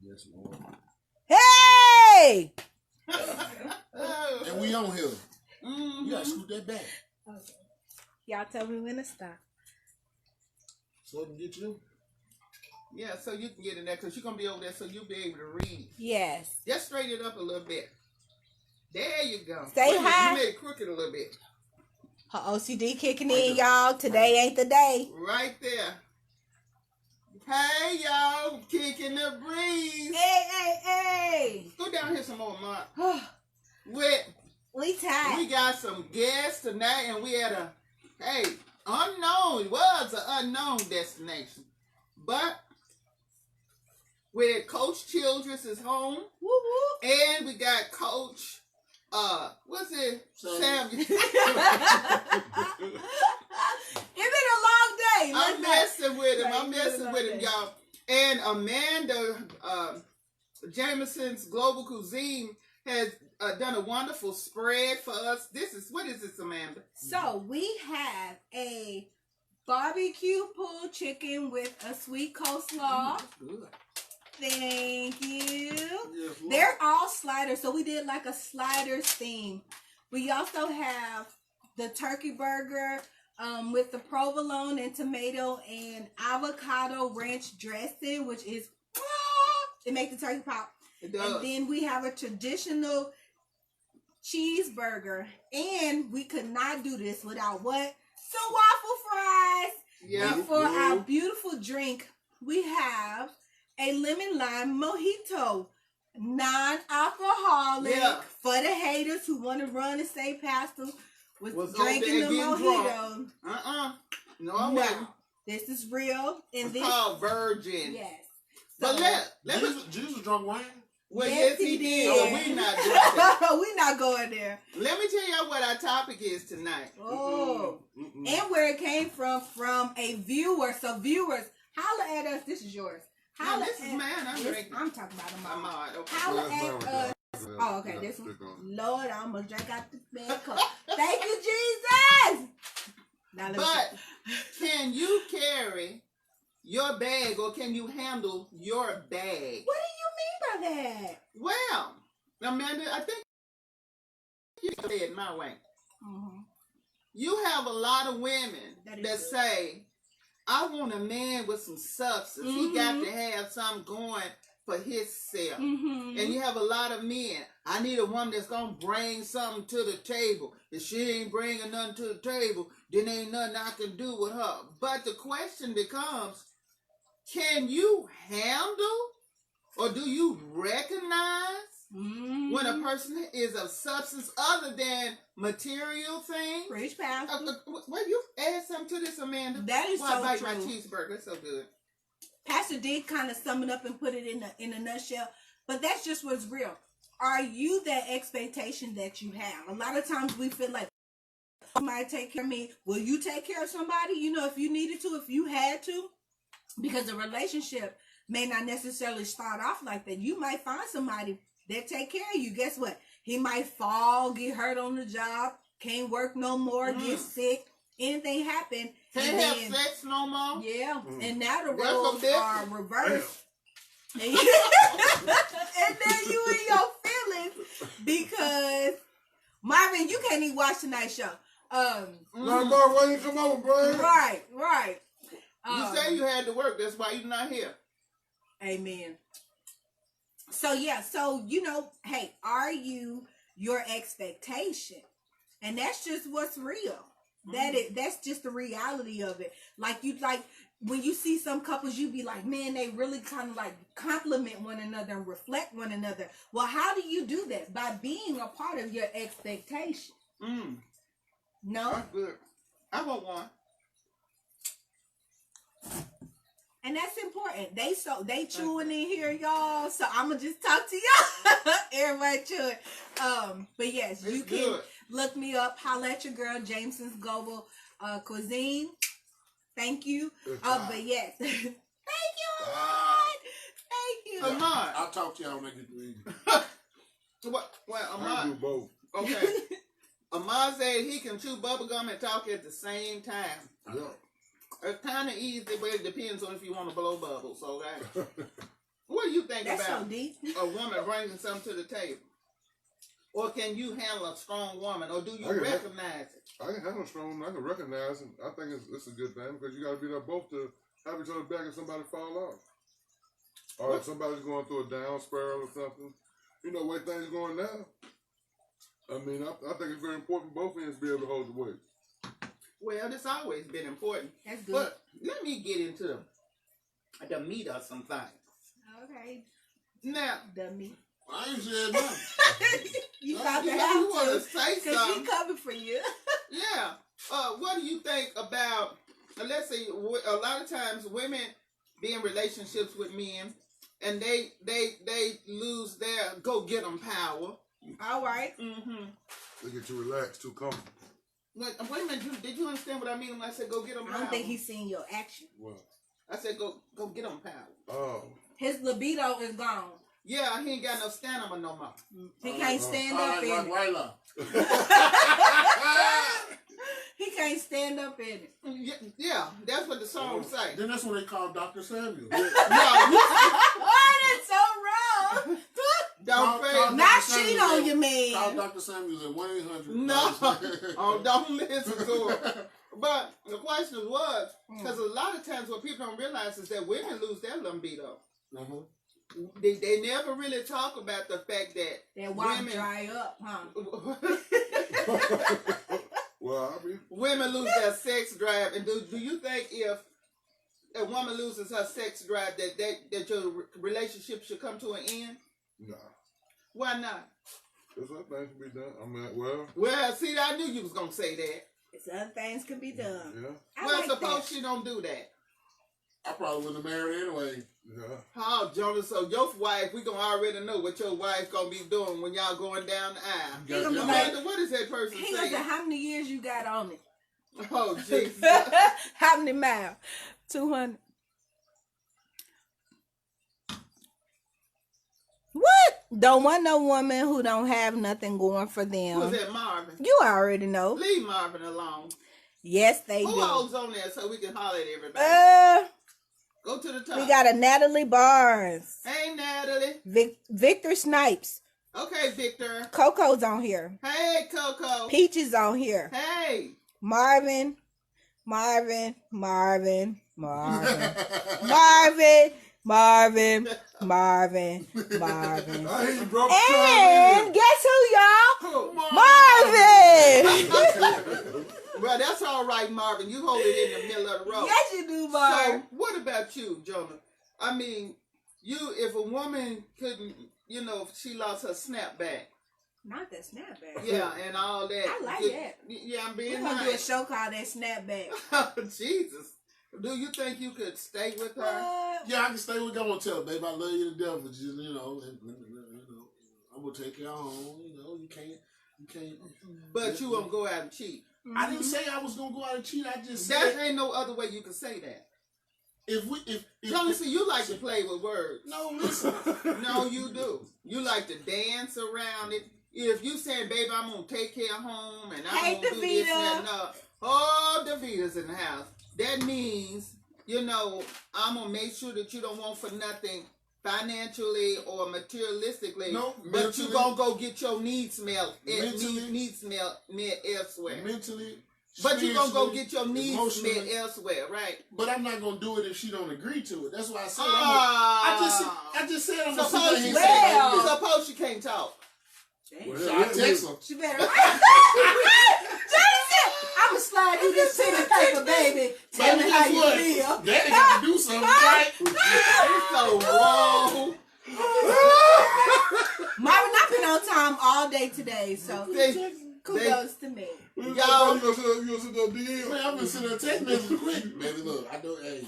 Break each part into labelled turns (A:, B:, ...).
A: Yes, Lord.
B: Hey!
A: And we on here. You gotta scoot that back.
B: Okay. Y'all tell me when to stop.
A: So I can get you.
C: Yeah, so you can get in there because you're going to be over there so you'll be able to read.
B: Yes.
C: Just straighten it up a little bit. There you go.
B: Say hi.
C: You made it crooked a little bit.
B: Her OCD kicking in, y'all. Today ain't the day.
C: Right there. Hey, y'all. Kicking the breeze.
B: Hey.
C: Go down here some more, Mark.
B: We tired.
C: We got some guests tonight, and we had unknown. It was an unknown destination. But with Coach Childress is home.
B: Woo woo.
C: And we got Coach, what's it? Sam.
B: It's been a long day.
C: I'm messing with him, y'all. And Amanda Jameson's Global Cuisine has done a wonderful spread for us. What is this, Amanda?
B: So we have a barbecue pulled chicken with a sweet coleslaw.
C: Good.
B: Thank you.
A: Yes,
B: They're all sliders, so we did like a sliders theme. We also have the turkey burger with the provolone and tomato and avocado ranch dressing, which is it makes the turkey pop.
C: It does.
B: And then we have a traditional cheeseburger, and we could not do this without what? Some waffle fries.
C: Yeah.
B: And for our beautiful drink, we have a lemon lime mojito, non-alcoholic, for the haters who want to run and say Pastor was drinking the mojito.
C: No.
B: This is real. And
C: It's called Virgin.
B: Yes.
C: So,
A: but Jesus drunk wine.
C: Well, yes, he did.
B: Yeah.
C: But we not doing that.
B: We not going there.
C: Let me tell y'all what our topic is tonight.
B: Oh. And where it came from a viewer. So viewers, holla at us. This is yours.
C: No, this is mine. I'm drinking.
B: I'm talking about them all.
C: Ahmad. Okay.
B: Holla at us. Oh, okay. This one. Lord, I'm going to drink out this bad cup. Thank you, Jesus. Now,
C: But can you carry your bag or can you handle your bag?
B: What do you mean by that?
C: Well, Amanda, I think you say it my way.
B: Mm-hmm.
C: You have a lot of women that say, I want a man with some substance.
B: Mm-hmm.
C: He got to have something going for himself.
B: Mm-hmm.
C: And you have a lot of men. I need a woman that's going to bring something to the table. If she ain't bringing nothing to the table, then ain't nothing I can do with her. But the question becomes, can you handle or do you recognize when a person is of substance other than material things?
B: Preach, Pastor.
C: Well, you add something to this, Amanda.
B: That is
C: I bite
B: so
C: my
B: true.
C: cheeseburger. It's so good.
B: Pastor did kind of sum it up and put it in a nutshell, but that's just what's real. Are you that expectation that you have? A lot of times we feel like somebody take care of me. Will you take care of somebody? You know, if you needed to, if you had to, because a relationship may not necessarily start off like that. You might find somebody that take care of you. Guess what? He might fall, get hurt on the job, can't work no more, get sick, anything happen.
C: Can't have sex no more.
B: Yeah, and now the
C: That's
B: roles
C: so
B: are reversed. And then you in your feelings because Marvin, you can't even watch tonight's show.
A: Marvin, why you come over, bro?
B: Right.
C: You say you had to work. That's why you're not here.
B: Amen. So yeah, you know, hey, are you your expectation? And that's just what's real. That's just the reality of it. Like when you see some couples, you be like, man, they really kind of like compliment one another and reflect one another. Well, how do you do that? By being a part of your expectation. No?
C: That's good. I want one.
B: And that's important. They chewing in here, y'all. So I'ma just talk to y'all. Everybody chewing. But yes, you can look me up. Holla at your girl, Jameson's Global Cuisine. Thank you. But yes. Thank you, Ahmad. Thank you.
C: Ahmad.
A: I'll talk to y'all when I get to eat.
C: Well,
A: I
C: Ahmad.
A: do both.
C: Okay. Ahmad said he can chew bubblegum and talk at the same time.
A: Yeah.
C: It's kind of easy, but it depends on if you want to blow bubbles, okay? What do you think
B: That's
C: about
B: so deep.
C: a woman bringing something to the table? Or can you handle a strong woman? Or do you
D: I can
C: recognize it?
D: I can handle strong. I can recognize it. I think it's a good thing because you got to be there both to have each other back if somebody fall off. Or if somebody's going through a down spiral or something. You know, the way things are going now. I mean, I think it's very important for both ends to be able to hold the weight.
C: Well, it's always been important.
B: That's good.
C: But let me get into the meat of some things.
B: Okay.
C: Now,
B: The meat.
A: I ain't said nothing.
B: You about to
C: you
B: have
C: want to
B: to.
C: say
B: Because she
C: something.
B: coming for you.
C: Yeah. What do you think about, let's say, a lot of times women be in relationships with men and they lose their go-get-em power.
B: All right.
C: Mm-hmm.
D: They get too relaxed, too comfortable.
C: Wait a minute, did you understand what I mean when I said go-get-em power?
B: I don't think he's seen your action.
D: Well,
C: I said go get them power.
D: oh.
B: His libido is gone.
C: Yeah, he ain't got no stamina no more.
B: He can't stand
A: All
B: up
A: right,
B: in
A: right,
B: it.
A: right,
B: He can't stand up in it.
C: Yeah, that's what the song say.
A: Then that's what they call Dr. Samuel.
C: No,
B: Oh, that's so wrong.
C: don't pay.
A: Call
B: Not
A: Dr.
B: cheat
A: Samuel
B: on your
A: Call
B: man.
A: Dr. Samuels at 1-800.
C: No, oh, don't listen to him. But the question was, because a lot of times what people don't realize is that women lose their libido.
A: Uh-huh.
C: They never really talk about the fact that
B: That water
C: women
B: dry up, huh?
D: Well, I mean,
C: women lose their sex drive. And do you think if a woman loses her sex drive that your relationship should come to an end?
D: nah.
C: Why not?
D: There's other things to be done. I mean,
C: Well, see, I knew you was gonna say that.
B: Some things can be done.
D: yeah,
B: I
C: Well,
B: like
C: suppose
B: that.
C: she don't do that.
A: I probably wouldn't have married anyway.
D: yeah.
C: Oh, Jonah, so your wife, we gonna already know what your wife gonna be doing when y'all going down the aisle.
A: You got
B: gonna be
A: that
B: like-
A: right.
C: Amanda, what is that person
B: He gonna say,
C: saying?
B: how many years you got on it?
C: Oh, Jesus.
B: How many miles? 200. What? Don't want no woman who don't have nothing going for
C: Who's
B: them.
C: that, Marvin?
B: You already know.
C: Leave Marvin alone.
B: Yes, they
C: Who
B: do.
C: all's on there so we can holler at everybody? Go to the top.
B: We got a Natalie Barnes,
C: Hey, Natalie.
B: Victor Snipes,
C: Okay, Victor.
B: Coco's on here,
C: Hey, Coco.
B: Peaches on here,
C: Hey.
B: Marvin, Marvin, Marvin, Marvin, Marvin, Marvin, Marvin, Marvin.
D: I hear you, bro.
B: And guess who, y'all?
C: Who?
B: Marvin!
C: Well, that's all right, Marvin. You hold it in the middle of the road.
B: Yes, you do,
C: So,
B: Marvin.
C: what about you, Jonah? I mean, if a woman couldn't, if she lost her snapback,
B: Not that snapback.
C: yeah, and all that.
B: I like that.
C: Yeah, I'm
B: We're
C: being
B: going to do a
C: nice.
B: show called That Snapback.
C: Jesus. Do you think you could stay with her?
B: What?
A: Yeah, I can stay with you. I'm gonna tell her, babe, I love you to death, but just, I'm gonna take you home. You can't.
C: But you won't go out and cheat.
A: I didn't say I was gonna go out and cheat. I just
C: There
A: said
C: ain't no other way you can say that.
A: if
C: Jonah, see, you like to play with words.
A: no, listen.
C: No, you do. You like to dance around it. If you saying, baby, I'm gonna take care of home and I'm
B: Hey,
C: gonna do this
B: Davita.
C: and that, and that. Oh, Davita's in the house. That means, I'm gonna make sure that you don't want for nothing financially or materialistically.
A: No,
C: but
A: mentally.
C: you gonna go get your needs met
A: Mentally.
C: elsewhere.
A: Mentally,
C: But you gonna go
A: spiritually,
C: get your needs met
A: emotionally.
C: elsewhere, right?
A: But I'm not gonna do it if she don't agree to it. That's why I said I just said I'm gonna sit
C: Suppose
A: there
C: she
A: and
B: Well.
A: say,
C: suppose she can't talk.
A: so I text her.
B: She better. I'm going to slide you this pen and paper, baby. Tell me how you feel.
A: Daddy got to do something, right?
C: It's so wrong.
B: Marvin, I've been on time all day today, so kudos to me.
C: Y'all-
D: You gonna sit there DM?
A: Man, I've been sitting there text messages quick. Baby, look, I know, hey.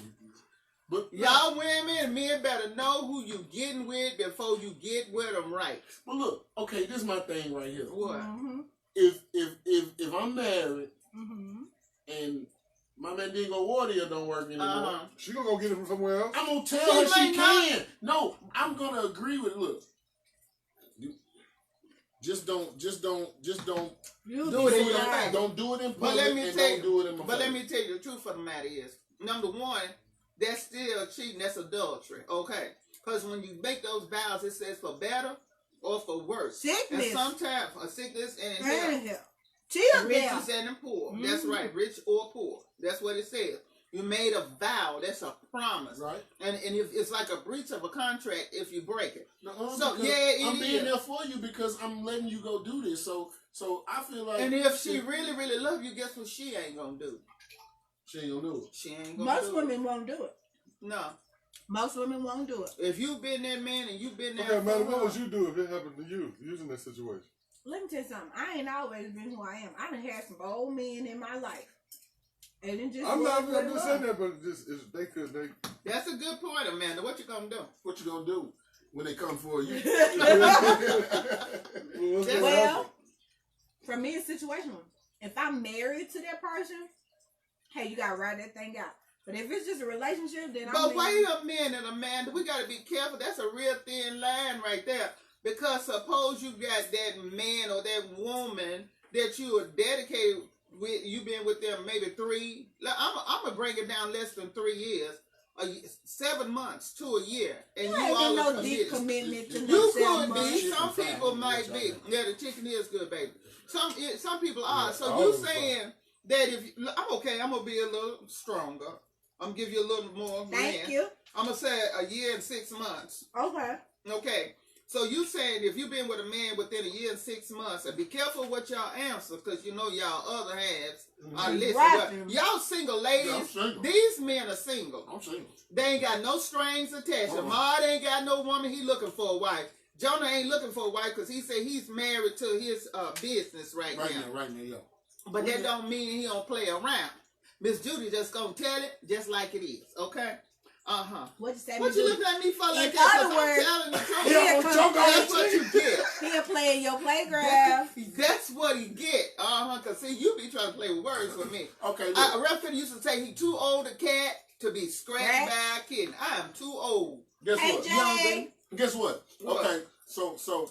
A: But
C: Y'all women and men better know who you getting with before you get with them right.
A: But look, okay, this is my thing right here.
C: What?
B: Mm-hmm.
A: If I'm married
B: Mm-hmm.
A: and my man didn't go water or don't work anymore,
C: Uh-huh.
D: She gonna go get it from somewhere else.
A: I'm gonna tell
C: She
A: her she
C: may not.
A: can. No, I'm gonna agree with. Look, you just don't
C: Do
A: do
C: it in
A: it.
C: your face.
A: Don't do it in
C: But
A: public
C: let me
A: and
C: tell
A: don't
C: you.
A: do it in my
C: But let
A: face.
C: me tell you the truth of the matter is, number one, that's still cheating. That's adultery. Okay. Because when you make those vows, it says for better or for worse.
B: Sickness.
C: And sometimes a sickness and
B: And
C: health.
B: Till
C: Riches
B: death.
C: and poor.
B: Mhm.
C: That's right, rich or poor. That's what it says. You made a vow. That's a promise.
A: Right.
C: And if it's like a breach of a contract if you break it.
A: No,
C: So,
A: because
C: yeah,
A: I'm
C: it
A: being
C: is.
A: there for you because I'm letting you go do this. So I feel like.
C: And if she really, really love you, guess what she ain't gonna do?
A: she ain't gonna do it.
C: She ain't gonna
B: Most
C: do
B: women
C: it.
B: won't do it.
C: No.
B: Most women won't do it.
C: If you've been that man and you've been there
D: Okay, man,
C: for
D: what
C: her,
D: would you do if it happened to you using that situation?
B: Let me tell you something. I ain't always been who I am. I done had some old men in my life. And it just
D: I'm
B: was what it
D: just
B: was.
D: saying that, but just if they could, they.
C: that's a good point, Amanda. What you gonna do?
A: What you gonna do when they come for you?
B: Well, for me, it's situational. If I'm married to that person, hey, you gotta write that thing out. But if it's just a relationship, then
C: But
B: I'm
C: wait a minute, Amanda. We gotta be careful. That's a real thin line right there. Because suppose you got that man or that woman that you are dedicated with, you've been with them maybe 3. I'm gonna bring it down less than 3 years, 7 months to a year, and you
B: ain't
C: all
B: no
C: are
B: deep
C: committed.
B: commitment to
C: You
B: no
C: could be.
A: Chicken
C: Some
A: fried,
C: people
A: you
C: might
A: know,
C: be.
A: y'all.
C: Yeah, the chicken is good, baby. Some people are.
D: Yeah,
C: So
D: all
C: you
D: of them
C: saying that if I'm okay, I'm gonna be a little stronger. I'm gonna give you a little more.
B: Thank
C: land.
B: you.
C: I'm gonna say a year and 6 months.
B: Okay.
C: Okay. So you saying if you've been with a man within a year and 6 months, and be careful what y'all answer, because you know y'all other halves are listening.
B: Rapping.
C: But y'all single ladies,
A: Yeah, I'm single.
C: these men are single.
A: I'm single.
C: They ain't got no strings attached. Ahmad ain't got no woman. He looking for a wife. Jonah ain't looking for a wife because he said he's married to his business right now.
A: Right now, yo.
C: But that don't mean he don't play around. Miss Judy just gonna tell it just like it is. Okay? Uh-huh.
B: What you say?
C: What you looking at me for like
B: In
C: that? 'Cause
B: other words,
C: I'm telling the truth.
B: Yeah,
C: That's what you get.
B: He'll play in your playground.
C: That's what he get. Cause see, you be trying to play with words with me.
A: Okay, look.
C: Referee used to say he too old a cat to be scratched by a kitten. I am too old.
A: Guess
B: Hey,
A: what?
B: Jay.
A: Guess what?
C: What?
A: Okay, so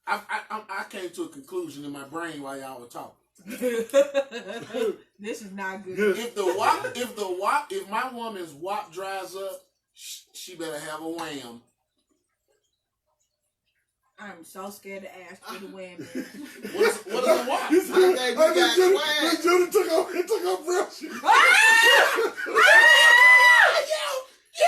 A: I came to a conclusion in my brain while y'all were talking.
B: This is not good.
A: If my woman's wop dries up, she better have a wham.
B: I'm so scared to ask you to win.
A: What is a wop?
C: I think we got
D: Miss Judy took off brush.
A: Yo,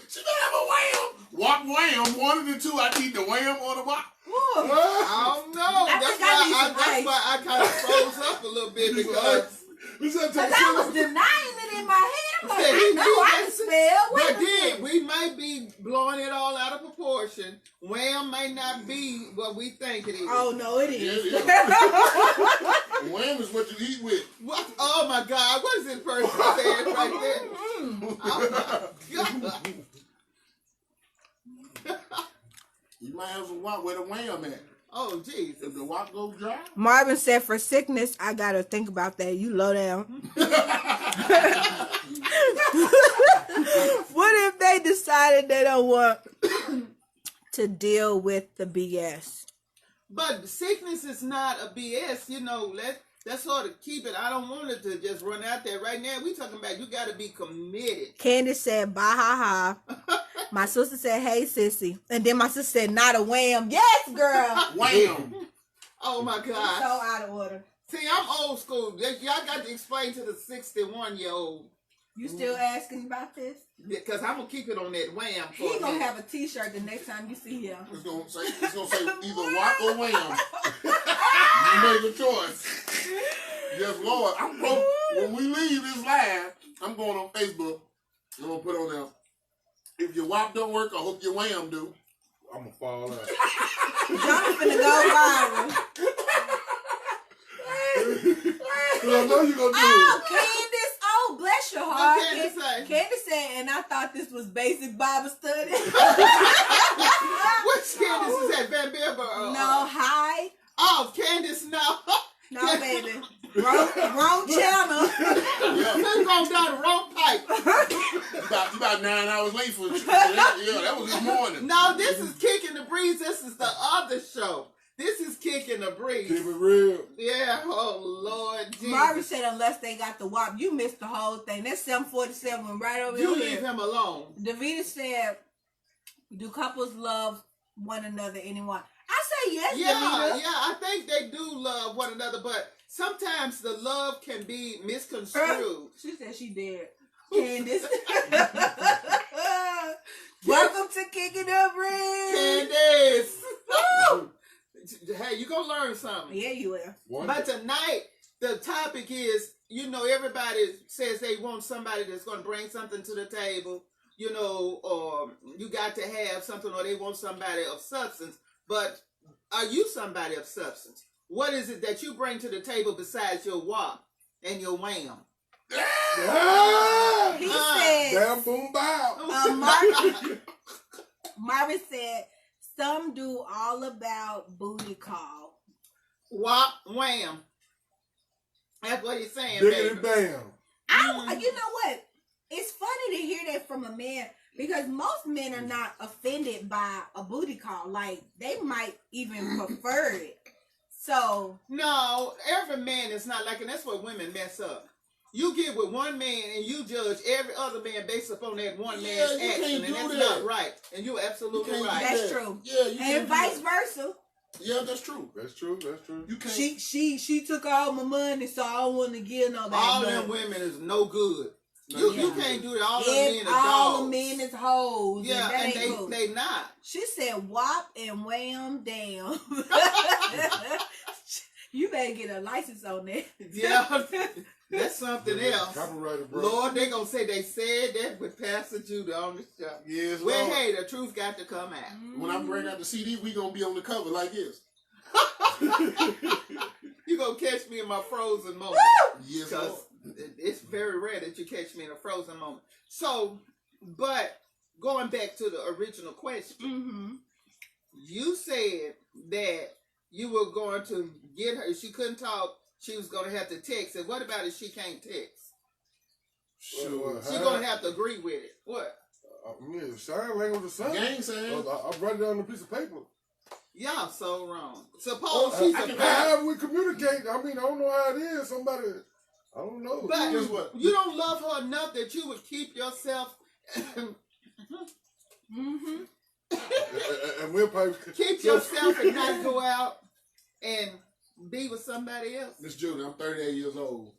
A: she better have a wham. Wop wham, one of the two. I need the wham or the wop.
C: I don't know.
B: I think
C: That's why I kind of froze up a little bit because.
B: Because I was denying it in my head. I'm like,
C: Yeah,
B: I know I can spell.
C: But
B: Wait a
C: then
B: minute.
C: we might be blowing it all out of proportion. Wham might not be what we think it is.
B: Oh, no, it is.
A: Wham is what you eat with.
C: What? Oh my God! What is this person saying right there? Oh my God!
A: You might have some wop where the wham at.
C: Oh Jesus!
A: If the wop goes dry.
B: Marvin said, for sickness, I got to think about that. You low down. What if they decided they don't want to deal with the BS?
C: But sickness is not a BS. You know, let's sort of keep it. I don't want it to just run out there. Right now, we talking about you got to be committed.
B: Candace said, bah ha ha. My sister said, hey, sissy. And then my sister said, not a wham. Yes, girl.
A: Wham.
C: Oh my
B: So
C: God!
B: out of order.
C: See, I'm old school. Y'all got to explain to the 61-year-old.
B: You still asking about this?
C: Because I'm going to keep it on that wham for
B: He
C: a
B: gonna
C: minute.
B: have a t-shirt the next time you see him.
A: It's gonna say either wop or wham. You make a choice. Yes, Lord. When we leave this live, I'm going on Facebook. I'm gonna put on there. If your wop don't work, I hope your wham do.
D: I'm gonna fall out.
B: Jonah finna go viral.
D: I know you gonna do
B: Oh,
D: it.
B: Candace. Oh, bless your
C: What
B: heart.
C: Candace say?
B: Candace said, and I thought this was basic Bible study.
C: Which Candace is that? Van Beber?
B: No, hi.
C: Oh, Candace, no.
B: No, baby. Wrong channel.
C: Who's going down the wrong pipe?
A: You about 9 hours late for that was this morning.
C: No, this is Kickin the Breezz. This is the other show. This is Kickin the Breezz.
D: Keep it real.
C: Yeah, oh Lord Jesus.
B: Marvin said, unless they got the WAP, you missed the whole thing. That's 747 right over
C: You
B: here.
C: leave him alone.
B: Davida said, Do couples love one another anymore? I say yes.
C: Yeah,
B: Davina.
C: I think they do love one another, but sometimes the love can be misconstrued.
B: She said she did. Candace. Welcome to Kickin' Up, Breezz.
C: Candace. Hey, you gonna learn something.
B: Yeah, you will.
C: But tonight, the topic is, everybody says they want somebody that's going to bring something to the table, or you got to have something, or they want somebody of substance. But are you somebody of substance? What is it that you bring to the table besides your wop and your wham?
B: He said,
D: damn boom bow.
B: Marvin said, some do all about booty call.
C: Wop, wham. That's what he's saying,
D: Diggity
C: baby.
D: bam.
B: You know what? It's funny to hear that from a man because most men are not offended by a booty call. Like, they might even prefer it. So.
C: No, every man is not like, and that's what women mess up. You get with one man and you judge every other man based upon that one man's action, and that's not right. And you're absolutely right.
B: That's true.
A: Yeah,
B: and vice versa.
A: Yeah, that's true.
D: That's true.
A: You can't.
B: She took all my money, so I don't want to give no that.
C: All them women is no good. You can't do that. All them men is dogs.
B: All the men is hoes.
C: Yeah,
B: and
C: and they not.
B: She said whop and wham down. You better get a license on that.
C: Yeah. That's something else.
D: Copyrighted, bro.
C: Lord, they gonna say they said that with Pastor Judah on the show.
A: Yes,
C: well,
A: Lord.
C: hey, the truth got to come out.
A: When I bring out the CD, we gonna be on the cover like this.
C: You gonna catch me in my frozen moment.
A: Yes, Lord.
C: It's very rare that you catch me in a frozen moment. So, but going back to the original question, you said that you were going to get her. If she couldn't talk, she was going to have to text. And what about if she can't text?
A: Sure.
C: She's going to have to agree with it. What?
D: Sign language is sign.
A: Gang saying.
D: I write it on a piece of paper.
C: Y'all so wrong. Suppose she's a
D: how we communicate. I mean, I don't know how it is. Somebody, I don't know.
C: But
A: Guess what?
C: you don't love her enough that you would keep yourself.
D: And we'll probably
C: keep yourself and not go out and be with somebody else.
A: Miss Judy, I'm 38 years old.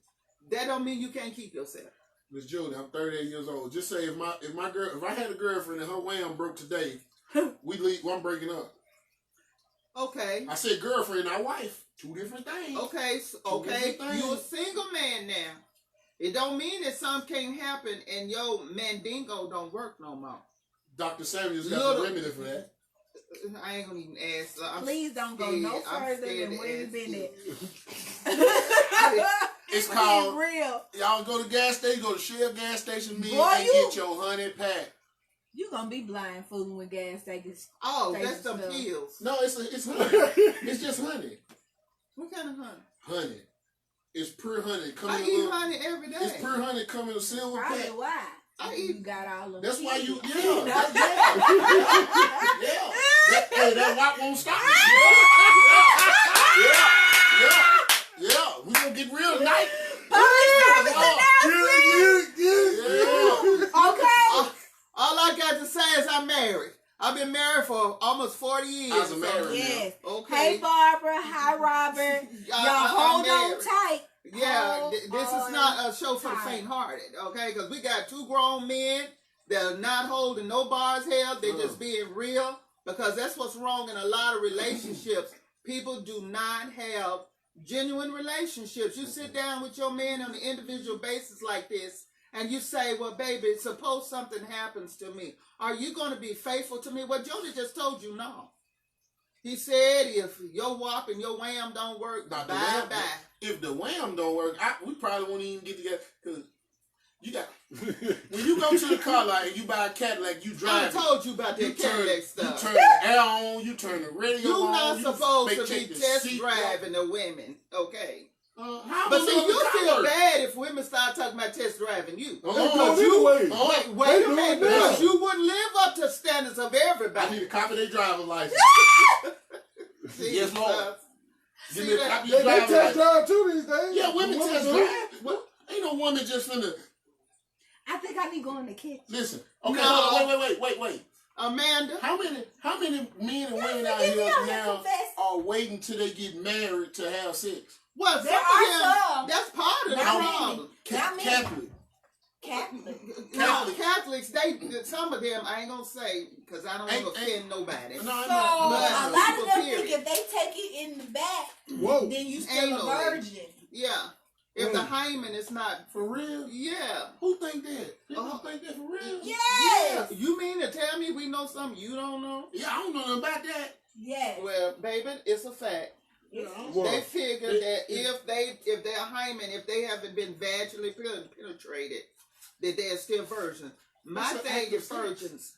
C: That don't mean you can't keep yourself.
A: Miss Judy, I'm 38 years old. Just say if I had a girlfriend and her wham broke today, I'm breaking up.
C: Okay.
A: I said girlfriend, not wife. Two different things.
C: Okay. You're a single man now. It don't mean that something can't happen and your mandingo don't work no more.
A: Dr. Samuel's got the remedy for that.
C: I ain't gonna even ask.
B: Please don't go no further than where you been at.
A: It's called
B: real.
A: Y'all go to gas station, go to Shell gas station, and get your honey pack.
B: You gonna be blind fooling with gas stations.
C: Oh, that's some pills.
A: No, it's honey. It's just honey.
C: What kind of honey?
A: Honey. It's pure honey.
C: I eat honey every day.
A: It's pure honey coming in a silver pack.
B: Probably why. You got all of them.
A: That's why you, that wop won't stop. Yeah. We gonna get real tonight.
B: Okay.
C: All I got to say is I'm married. I've been married for almost 40 years.
A: I was married.
B: Yes.
C: Okay.
B: Hey, Barbara. Hi, Robert. Y'all hold on tight.
C: Yeah, this is not a show for the faint-hearted, okay? Because we got two grown men that are not holding no bars held. They're just being real, because that's what's wrong in a lot of relationships. People do not have genuine relationships. You sit down with your man on an individual basis like this, and you say, well, baby, suppose something happens to me. Are you going to be faithful to me? Well, Jonah just told you no. He said, if your whop and your wham don't work, bye-bye.
A: If the wham don't work, we probably won't even get together. Because you got, when you go to the car lot and you buy a Cadillac, you drive.
C: I told you about that Cadillac stuff.
A: You turn the air on, you turn the radio on.
C: You're not supposed to be test
A: seat
C: driving the women, okay?
A: But
C: see, you feel bad if women start talking about test driving you.
D: Wait a
C: minute, because you wouldn't live up to standards of everybody.
A: I need a copy of their driver's license. Yes, Lord. Give me a copy of your driver's license. They test drive too these days. Yeah, women test drive. Well, ain't no woman just finna.
B: I think I need to go in the kitchen.
A: Listen. Okay, hold on. Wait.
C: Amanda.
A: How many men and women out
B: Get me
A: here
B: out here
A: now
B: confessing.
A: are waiting till they get married to have sex?
C: Well,
B: There
C: some of
B: are
C: them,
B: some.
C: that's part of the
B: Not
C: problem.
B: Not me.
A: Catholic.
B: Catholic.
C: No, Catholics, some of them, I ain't gonna say, because I don't want to offend nobody.
A: No,
B: So
A: I'm
B: a
A: not.
B: lot of
C: people,
B: them
C: period.
B: think if they take it in the back,
A: Whoa.
B: then you still a
C: Anally.
B: virgin.
C: Yeah. If the hymen is not,
A: For real?
C: yeah.
A: Who think that? People think that for real?
B: Yes.
C: Yeah. You mean to tell me we know something you don't know?
A: Yeah, I don't know nothing about that.
B: Yes.
C: Well, baby, it's a fact.
A: You know,
D: Well,
C: They figure
A: it-
C: that if they're hymen, if they haven't been vaginally penetrated, that they're still virgins. My
A: That's an
C: thing
A: act of
C: is
A: sex.
C: virgins.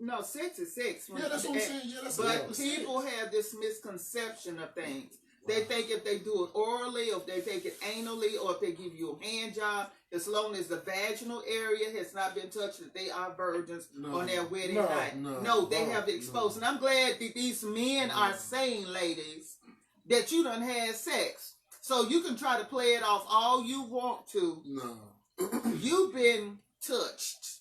C: No, sex is sex.
A: Yeah, that's what I'm saying. Yeah, that's an act
C: But
A: of
C: people
A: sex.
C: have this misconception of things. They think if they do it orally, or if they take it anally, or if they give you a hand job, as long as the vaginal area has not been touched, that they are virgins
A: No.
C: on their wedding
D: No.
C: night.
A: No.
C: No, they
A: No.
C: have it exposed. And I'm glad that these men are saying, ladies, that you done had sex. So you can try to play it off all you want to.
A: No.
C: You've been touched.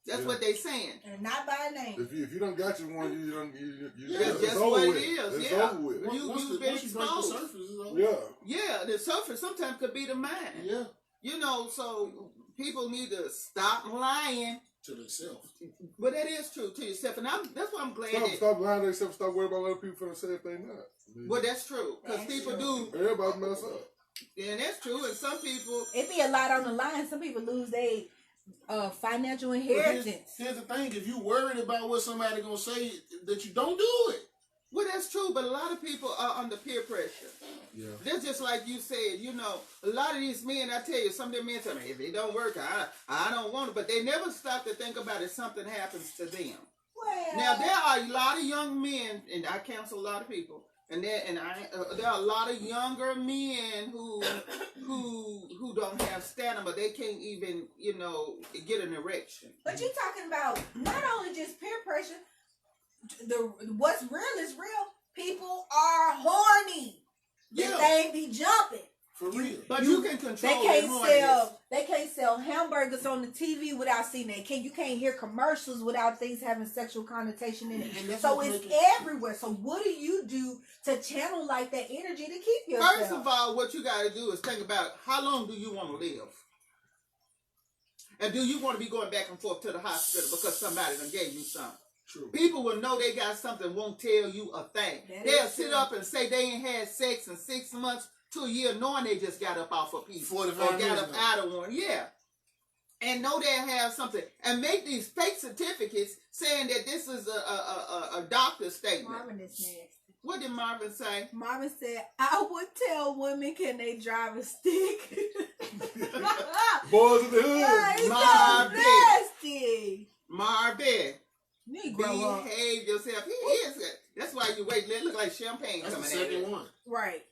C: That's
D: Yeah.
C: what they saying.
B: And not by name.
D: if you don't got you one, you don't.
A: Yeah,
C: That's
D: it's
C: just
D: over
C: what it
D: with.
C: is,
D: It's
C: yeah.
D: over with.
C: You-
A: Once
C: you've been
A: once you break the
C: exposed.
A: surface, it's over.
D: Yeah.
C: Yeah, the surface sometimes could be the mind.
A: Yeah.
C: You know, so people need to stop lying.
A: To themselves.
C: But that is true to yourself. And that's why I'm glad that.
D: Stop lying to yourself. Stop worrying about what other people finna say if they not. I mean,
C: Well, that's true. Because
B: That's
C: people
B: true.
C: do.
D: everybody mess up.
C: And that's true. And some people.
B: It be a lot on the line. Some people lose their financial
A: But
B: inheritance.
A: here's the thing: if you worried about what somebody gonna say, that you don't do it.
C: Well, that's true. But a lot of people are under peer pressure.
A: Yeah.
C: That's just like you said, you know, a lot of these men, I tell you, some of them men tell me, if it don't work, I don't want it. But they never stop to think about if something happens to them.
B: Well,
C: Now, there are a lot of young men, and I counsel a lot of people, and there are a lot of younger men who don't have stamina. They can't even, you know, get an erection.
B: but you're talking about not only just peer pressure. What's real is real. People are horny.
A: Yeah.
B: They be jumping.
A: For real.
C: But you can control
B: They
C: their
B: can't
C: horniness.
B: sell. They can't sell hamburgers on the TV without seeing that. You can't hear commercials without things having sexual connotation in it.
A: And that's
B: So
A: what
B: it's
A: make it-
B: everywhere. So what do you do to channel like that energy to keep yourself?
C: First of all, what you got to do is think about how long do you want to live? And do you want to be going back and forth to the hospital because somebody done gave you something?
A: True.
C: People will know they got something, won't tell you a thing.
B: That
C: They'll
B: is
C: sit
B: true.
C: up and say they ain't had sex in 6 months to a year, knowing they just got up off a piece.
A: 45
C: or got
A: years
C: up
A: ago.
C: out of one. Yeah. And know they have something. And make these fake certificates saying that this is a doctor's statement.
B: Marvin is nasty.
C: What did Marvin say?
B: Marvin said, "I would tell women, can they drive a stick?"
D: Boys in the hood.
B: Yeah, he's so
C: Marvin.
B: nasty.
C: Marvin.
B: Negro.
C: Behave yourself. He is. That's why you wait. It look like champagne
A: That's the
C: coming at you.
A: second one.
B: Right.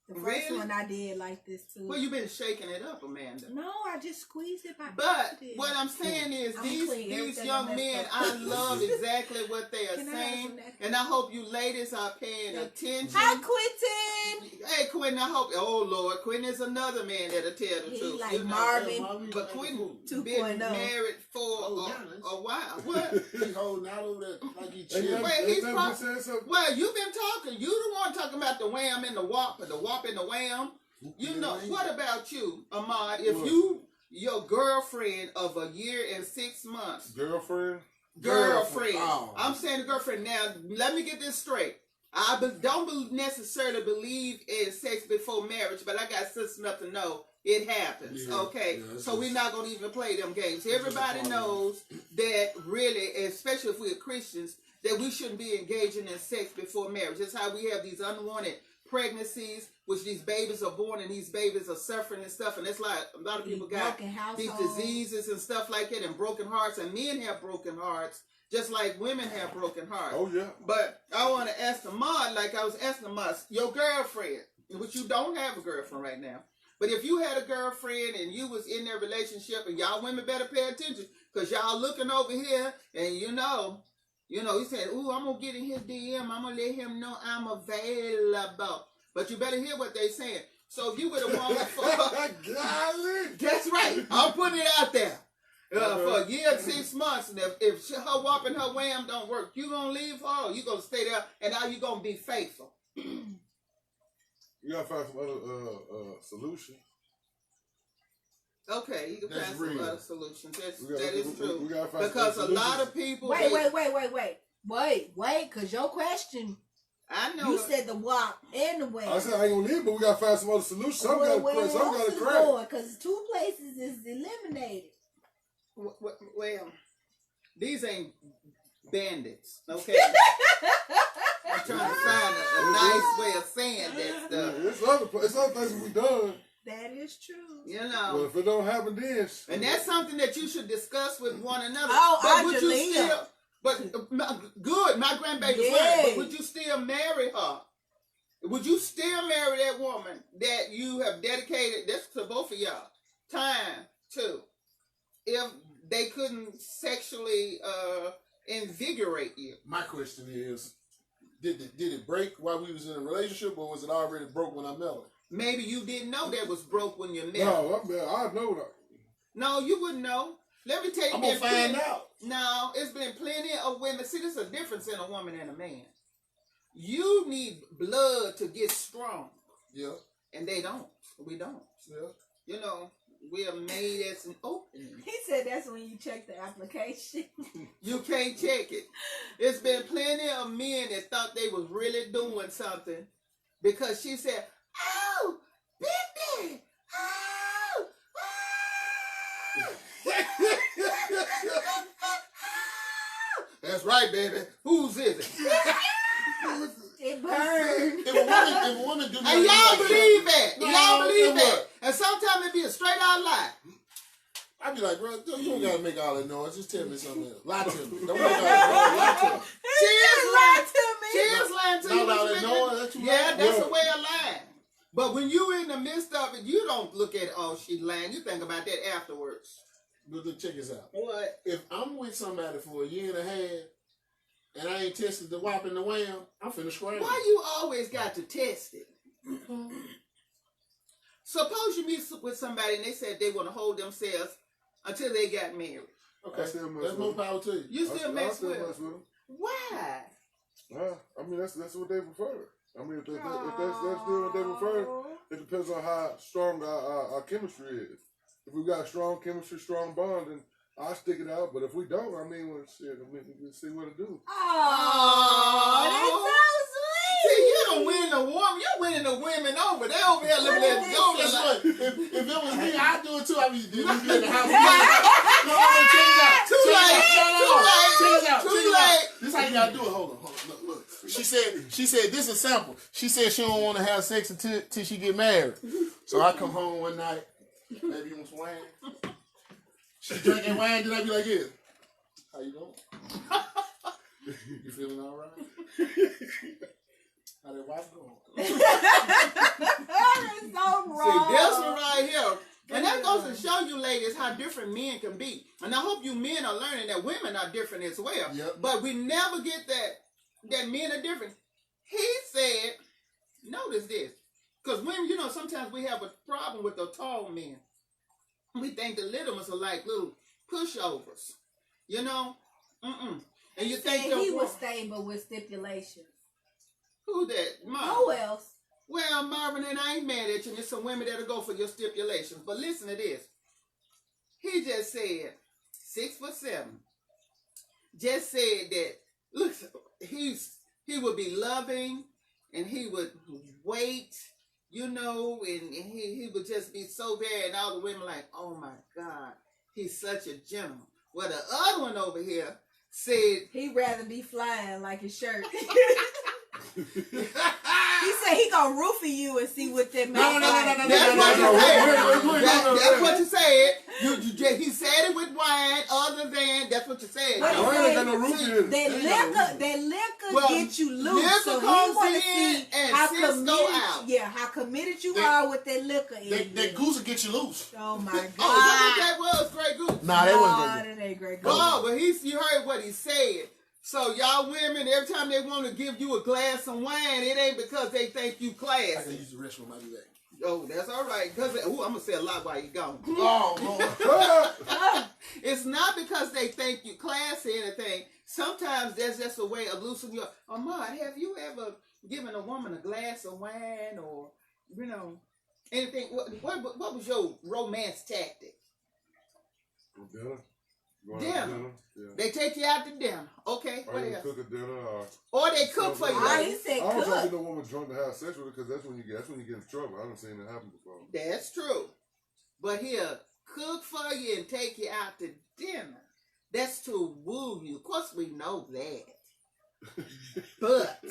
B: The first
C: Really?
B: one I did like this too.
C: Well, you've been shaking it up, Amanda.
B: No, I just squeezed it by
C: But
B: accident.
C: what I'm saying is
B: I'm
C: these
B: clean. Everything
C: young
B: I
C: men,
B: messed
C: I
B: up.
C: love exactly what they are
B: Can I have
C: saying.
B: some napkins?
C: And I hope you ladies are paying attention.
B: Hi, Quentin.
C: Hey, Quentin, I hope, oh Lord, Quentin is another man that'll tell the
B: He
C: truth.
B: like
C: you know.
B: Marvin.
C: But Quentin
B: 2.0.
C: been married for
A: Oh, yeah,
C: a while. What?
A: He holding out over there like he
D: Ain't
A: chilling.
C: Wait,
D: never-
C: he's
D: ain't never
C: prob-
D: been saying something.
C: Well, you've been talking. You the one talking about the wham and the whop and the wham. You know, what about you, Ahmad? If
D: What?
C: your girlfriend of a year and 6 months,
D: Girlfriend.
C: girlfriend.
A: Oh.
C: I'm saying the girlfriend. Now, let me get this straight. I don't necessarily believe in sex before marriage, but I got sense enough to know it happens.
A: Yeah,
C: Okay,
A: yeah, that's
C: so we're
A: just-
C: not gonna even play them games.
A: just
C: Everybody
A: a part of
C: knows that really, especially if we're Christians, that we shouldn't be engaging in sex before marriage. That's how we have these unwanted pregnancies, which these babies are born and these babies are suffering and stuff. And it's like a lot of people got
B: Broken
C: these
B: households.
C: diseases and stuff like that, and broken hearts, and men have broken hearts just like women have broken hearts.
D: Oh yeah.
C: But I want to ask Ahmad, like I was asking Ahmad, your girlfriend, which you don't have a girlfriend right now, but if you had a girlfriend and you was in their relationship, and y'all women better pay attention, because y'all looking over here and you know, he said, ooh, I'm going to get in his DM. I'm going to let him know I'm available. But you better hear what they saying. So if you with a woman for...
D: Golly.
C: That's right. I'm putting it out there. For a year and 6 months, and if her whopping her wham don't work, you gonna leave her, or you gonna stay there, and now you gonna be faithful.
D: You gotta find some other solution.
C: Okay, you can
A: That's
C: find some
A: real.
C: other solutions.
D: We
C: That is true.
D: we gotta find
C: Because
D: some
C: a lot
D: solutions.
C: of people.
B: Wait, because your question,
C: I know.
B: you said the walk and the way.
D: I said I ain't gonna leave, but we gotta find some other solutions. Some gotta crack.
B: Because 2 places is eliminated.
C: Well, these ain't bandits, okay? I'm trying to find a nice way of saying that stuff.
D: It's other things we done.
B: That is true.
C: You know.
D: Well, if it don't happen, then.
C: And that's something that you should discuss with one another.
B: Oh,
C: but would you
B: Angelina.
C: still? But my grandbaby's
B: Yay.
C: learning. But would you still marry her? Would you still marry that woman that you have dedicated? This to both of y'all. Time to, if they couldn't sexually invigorate you.
A: My question is, did it break while we was in a relationship, or was it already broke when I met her?
C: Maybe you didn't know that was broke when you met her.
D: No, I know that.
C: No, you wouldn't know. Let me tell you.
A: I'm gonna find out.
C: No, it's been plenty of women. See, there's a difference in a woman and a man. You need blood to get strong.
A: Yeah.
C: And they don't. We don't.
A: Yeah.
C: You know, we are made as an opening.
B: He said that's when you check the application.
C: You can't check it. It's been plenty of men that thought they was really doing something because she said, "Oh, baby, oh,
A: That's right, baby.
C: whose is it?"
B: It burned.
A: If a woman do
C: And
A: nothing
C: y'all
A: like
C: believe that.
A: No,
C: Y'all believe
A: it
C: that.
A: work.
C: And sometimes it be a straight out lie.
A: I'd be like, bro, you don't gotta make all that noise. Just tell me something else. Lie to me. Don't make all that noise. Lie to me.
C: She is lying
B: to me.
C: She is lying to
A: Not
C: you.
A: all that noise. That's too
C: Yeah,
A: loud.
C: that's
A: Yeah.
C: a way of lying. But when you in the midst of it, you don't look at, oh, she lying. You think about that afterwards.
A: But look, check this out.
C: What?
A: If I'm with somebody for a year and a half and I ain't tested the whop and the wham, I'm finna scramble.
C: Why you always got to test it? Suppose you meet with somebody and they said they want to hold themselves until they got married.
A: Okay,
D: I still mess
A: that's
D: with
A: more
D: them.
A: power to you.
C: You still mess with them.
D: them.
C: Why?
D: I mean, that's what they prefer. I mean, if that's still what they prefer, it depends on how strong our chemistry is. If we got strong chemistry, strong bond, then I'll stick it out. But if we don't, I mean, well, shit, we'll see what to do.
B: Oh, that's so
C: See,
B: sweet.
C: you don't win the woman. You're winning the women over. They over there looking at
A: Guess
C: Jonah
A: what?
C: like,
A: If it was me, I'd do it too. I'd be in the house. No, check it out.
C: Too late.
A: Check
C: Too
A: it
C: late.
A: out. This how you gotta do it. Hold on. Look. She said this is sample. She said she don't want to have sex until she get married. So I come home one night, maybe you want some wine. She drinking wine, then I be like, yeah. How you doing? You feeling all right? How that wife going?
B: That is so wrong.
C: see, this one right here. And that goes to show you, ladies, how different men can be. And I hope you men are learning that women are different as well.
A: Yep.
C: But we never get that men are different. He said, notice this. Because women, you know, sometimes we have a problem with the tall men. We think the little ones are like little pushovers. You know? And you think
B: he was stable with stipulations.
C: who that? Mom.
B: Who else?
C: Well, Marvin, and I ain't mad at you. There's some women that'll go for your stipulations. But listen to this. He just said 6'7". Just said that, look, he would be loving and he would wait, you know, and he would just be so bad. And all the women like, oh my God, he's such a gentleman. Well, the other one over here said,
B: He'd rather be flying like his shirt. He said he gonna roofie you and see what that
A: No.
C: That's what you said. He said it with wine. Other than that's what you said.
B: What
D: I ain't got no roof in it.
B: That liquor
C: Well,
B: get you loose.
C: liquor
B: So he
C: comes
B: want to
C: in
B: see
C: and
B: how
C: sis go
B: committed,
C: out.
B: how committed you
A: That-
B: are with that liquor.
A: That goose will get you loose.
B: Oh my God!
C: Oh, that was Grey Goose.
A: Nah, that wasn't
B: Nah,
A: good.
B: that ain't great.
C: Oh, but you heard what he said. So y'all women, every time they want to give you a glass of wine, it ain't because they think you
A: I can
C: classy.
A: use the restroom. I'll be back.
C: Oh, that's all right. Cause I'm gonna say a lot while you're gone.
A: Oh, Lord.
C: It's not because they think you classy or anything. Sometimes that's just a way of loosening your. Ahmad, have you ever given a woman a glass of wine or anything? What was your romance tactic?
D: Dinner.
C: Dinner.
D: Yeah.
C: They take you out to dinner. Okay.
D: Or
C: What
D: you
C: else?
D: cook a dinner.
C: Or they cook for you.
B: Oh, he said
D: I don't try to
B: cook.
D: get no woman drunk to have sex with her because that's when you get in trouble. I haven't seen that happen before.
C: That's true. But here, cook for you and take you out to dinner. That's to woo you. Of course, we know that. But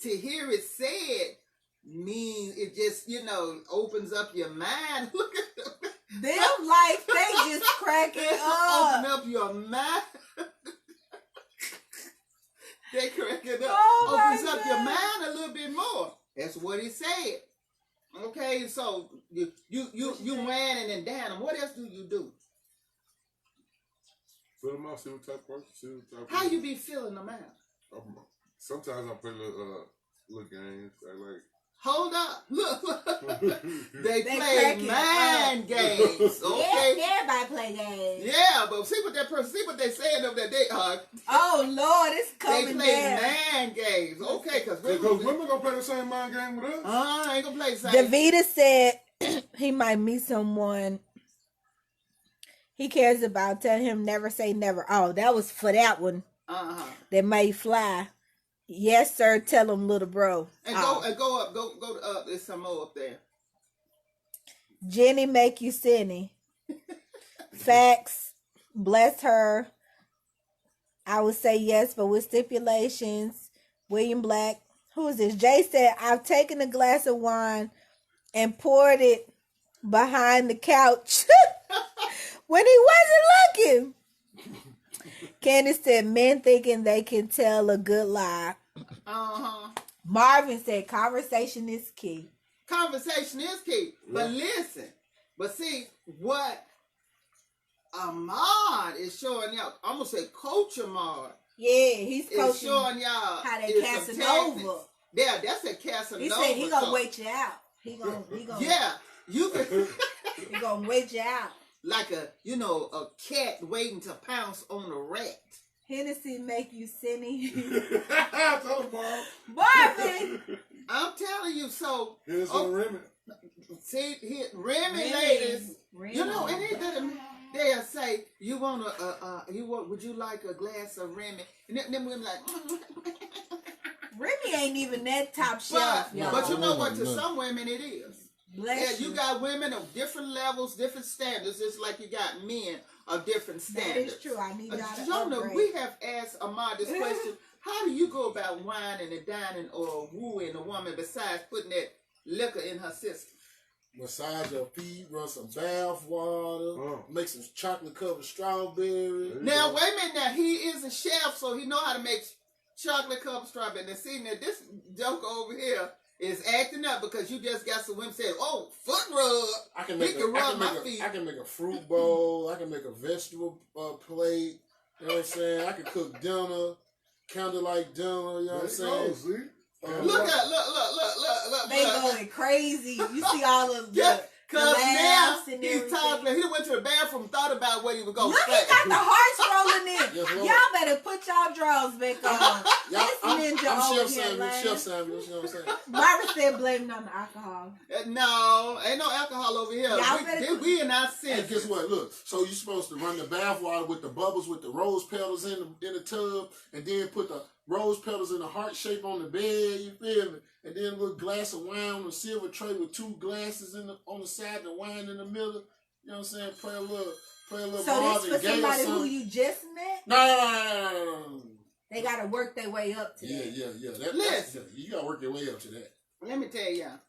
C: to hear it said means it just, opens up your mind. Look at them.
B: Them life, they just cracking up.
C: Open up your mind. They cracking up.
B: Oh my
C: Opens up your
B: God.
C: mind a little bit more. That's what he said. Okay, so you whining and down. What else do you do?
D: Fill them out, see what type of person.
C: How you be feeling them out?
D: Sometimes I play little games. I like.
C: Hold up. Look. They play
B: cracking
C: mind games. Okay.
B: Yeah, everybody play games.
C: Yeah, but see what they saying over there.
B: Oh Lord, it's
C: They
B: coming
C: play
B: down.
C: mind games. Okay, because
D: Women gonna play the same mind game with us.
C: I ain't gonna play the same.
B: Davida said he might meet someone he cares about. Tell him never say never. Oh, that was for that one. That may fly. Yes, sir. Tell him, little bro.
C: And go up. There's some more up there.
B: Jenny make you sinny. Facts. Bless her. I would say yes, but with stipulations. William Black. Who is this? Jay said, I've taken a glass of wine and poured it behind the couch when he wasn't looking. Candace said, men thinking they can tell a good lie. Marvin said, conversation is key.
C: Conversation is key. But listen. But see, what Ahmad is showing y'all, I'm going to say Coach Ahmad.
B: Yeah, he's
C: is
B: coaching
C: showing y'all
B: how they
C: is
B: Casanova.
C: Yeah, that's a Casanova.
B: He said he gonna wait you out. He gonna
C: Yeah, you can
B: he gonna wait you out.
C: like a cat waiting to pounce on a rat.
B: Hennessy make you sinny.
D: Tell them, Paul.
B: Marvin!
C: I'm telling you, so
D: Here's some Remy.
C: see here, Remy ladies,
B: Remy.
C: and they'll say, would you like a glass of Remy? And them women like
B: Remy ain't even that top shelf, y'all.
C: but you know what? To some women it is.
B: Bless
C: You got women of different levels, different standards, just like you got men of different standards.
B: That is true. I need y'all to
C: Jonah,
B: upgrade.
C: we have asked Ahmad this question. How do you go about whining and dining or wooing a woman besides putting that liquor in her system?
A: Massage her feet, run some bath water, make some chocolate covered strawberry.
C: Now, wait a minute. Now, he is a chef, so he know how to make chocolate covered strawberry. Now, see, now, this joker over here is acting up because you just got some women saying, "Oh, foot rub."
A: I can make a fruit bowl. I can make a vegetable plate. You know what I'm saying? I can cook dinner, candlelight dinner. You know what I'm saying?
C: Look.
B: They going crazy. You see all of the
C: Cause now
B: and
C: he's talking. He went to the bathroom, thought about what he was going to
B: Look,
C: say.
B: he got the hearts rolling in.
A: Yes, Lord.
B: Y'all better put y'all drawers back on. This ninja
A: I'm
B: over
A: Chef
B: here,
A: Samuel.
B: man.
A: Chef Samuel. You know what I'm saying?
B: Marvin said blaming on the alcohol.
C: No, ain't no alcohol over here. We in our
A: Hey,
C: senses.
A: guess what? Look, so you're supposed to run the bath water with the bubbles with the rose petals in the tub, and then put the rose petals in a heart shape on the bed. You feel me? And then a little glass of wine on a silver tray with two glasses on the side, the wine in the middle. You know what I'm saying? Play a little
B: So
A: Marvin
B: this for
A: Gaye or
B: somebody who
A: something.
B: you just met?
A: No.
B: They got to work their way up to that.
A: Yeah.
C: Listen.
A: You got to work your way up to that.
C: Let me tell y'all.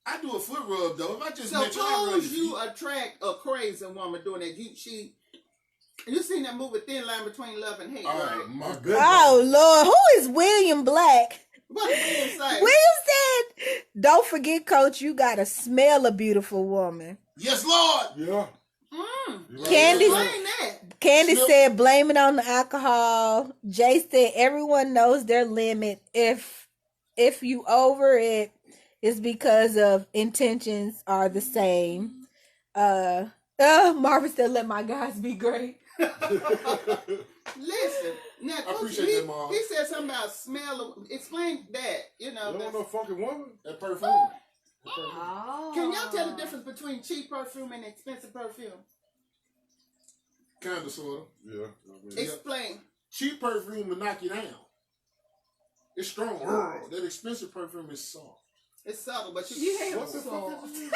A: I do a foot rub, though. If I just met you, I rub
C: Suppose
A: your
C: you
A: feet.
C: attract a crazy woman doing that. You seen that movie Thin Line Between Love and Hate, right?
A: My goodness.
B: Oh, Lord. Who is William Black?
C: What did William say?
B: William said, don't forget, Coach, you got to smell a beautiful woman.
A: Yes, Lord.
D: Yeah.
B: Candy,
C: Explain that.
B: Candy
A: Smell-
B: said, blame it on the alcohol. Jay said, everyone knows their limit. If you over it, It's because of intentions are the same. Marvin said, "Let my guys be great."
C: Listen, now
A: I
C: Coach,
A: appreciate that, Mom.
C: he said something about smell. Explain that. You know,
D: You don't know fucking woman?
A: That perfume.
B: Oh.
C: can y'all tell the difference between cheap perfume and expensive perfume?
A: Kind of, sort of.
D: Yeah.
C: Explain.
A: Cheap perfume will knock you down. It's strong. That expensive perfume is soft.
C: It's subtle, but you
B: Yeah.
D: What the fuck is this?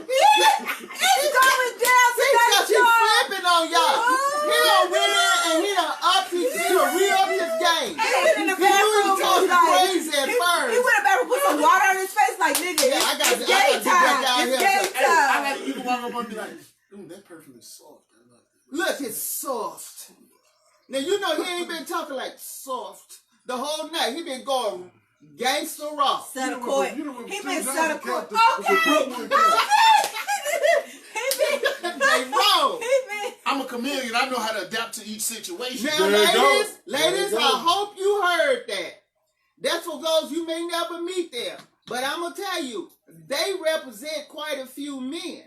B: It's going down
C: because
B: tonight,
C: he's
B: y'all.
C: flipping on y'all. He done went in and he done upped his, he done re-upped his game.
B: He went in the
C: He knew he
B: bathroom.
C: was talking
B: Like,
C: crazy at
B: he
C: first.
B: went in the bathroom, put some water on his face, like, nigga,
C: Yeah, I got
B: it's
C: to
B: game
C: get back
B: time.
C: out
B: It's
C: here.
B: game
A: Hey, I
B: time.
A: like people walk up and be like, that perfume is soft. I love it.
C: Look, it's soft. Now, you know he ain't been talking like soft the whole night. He been going gangster raw.
B: Set a
D: You
B: court.
D: done went
B: He
D: two
B: been
D: days
B: set a
D: to
B: court.
D: count the
B: Okay.
D: Brooklyn count.
C: They wrong.
A: I'm a chameleon. I know how to adapt to each situation.
C: Now,
D: There you go.
C: ladies,
D: There you
C: I
D: go.
C: hope you heard that. That's for those you may never meet them. But I'm going to tell you, they represent quite a few men.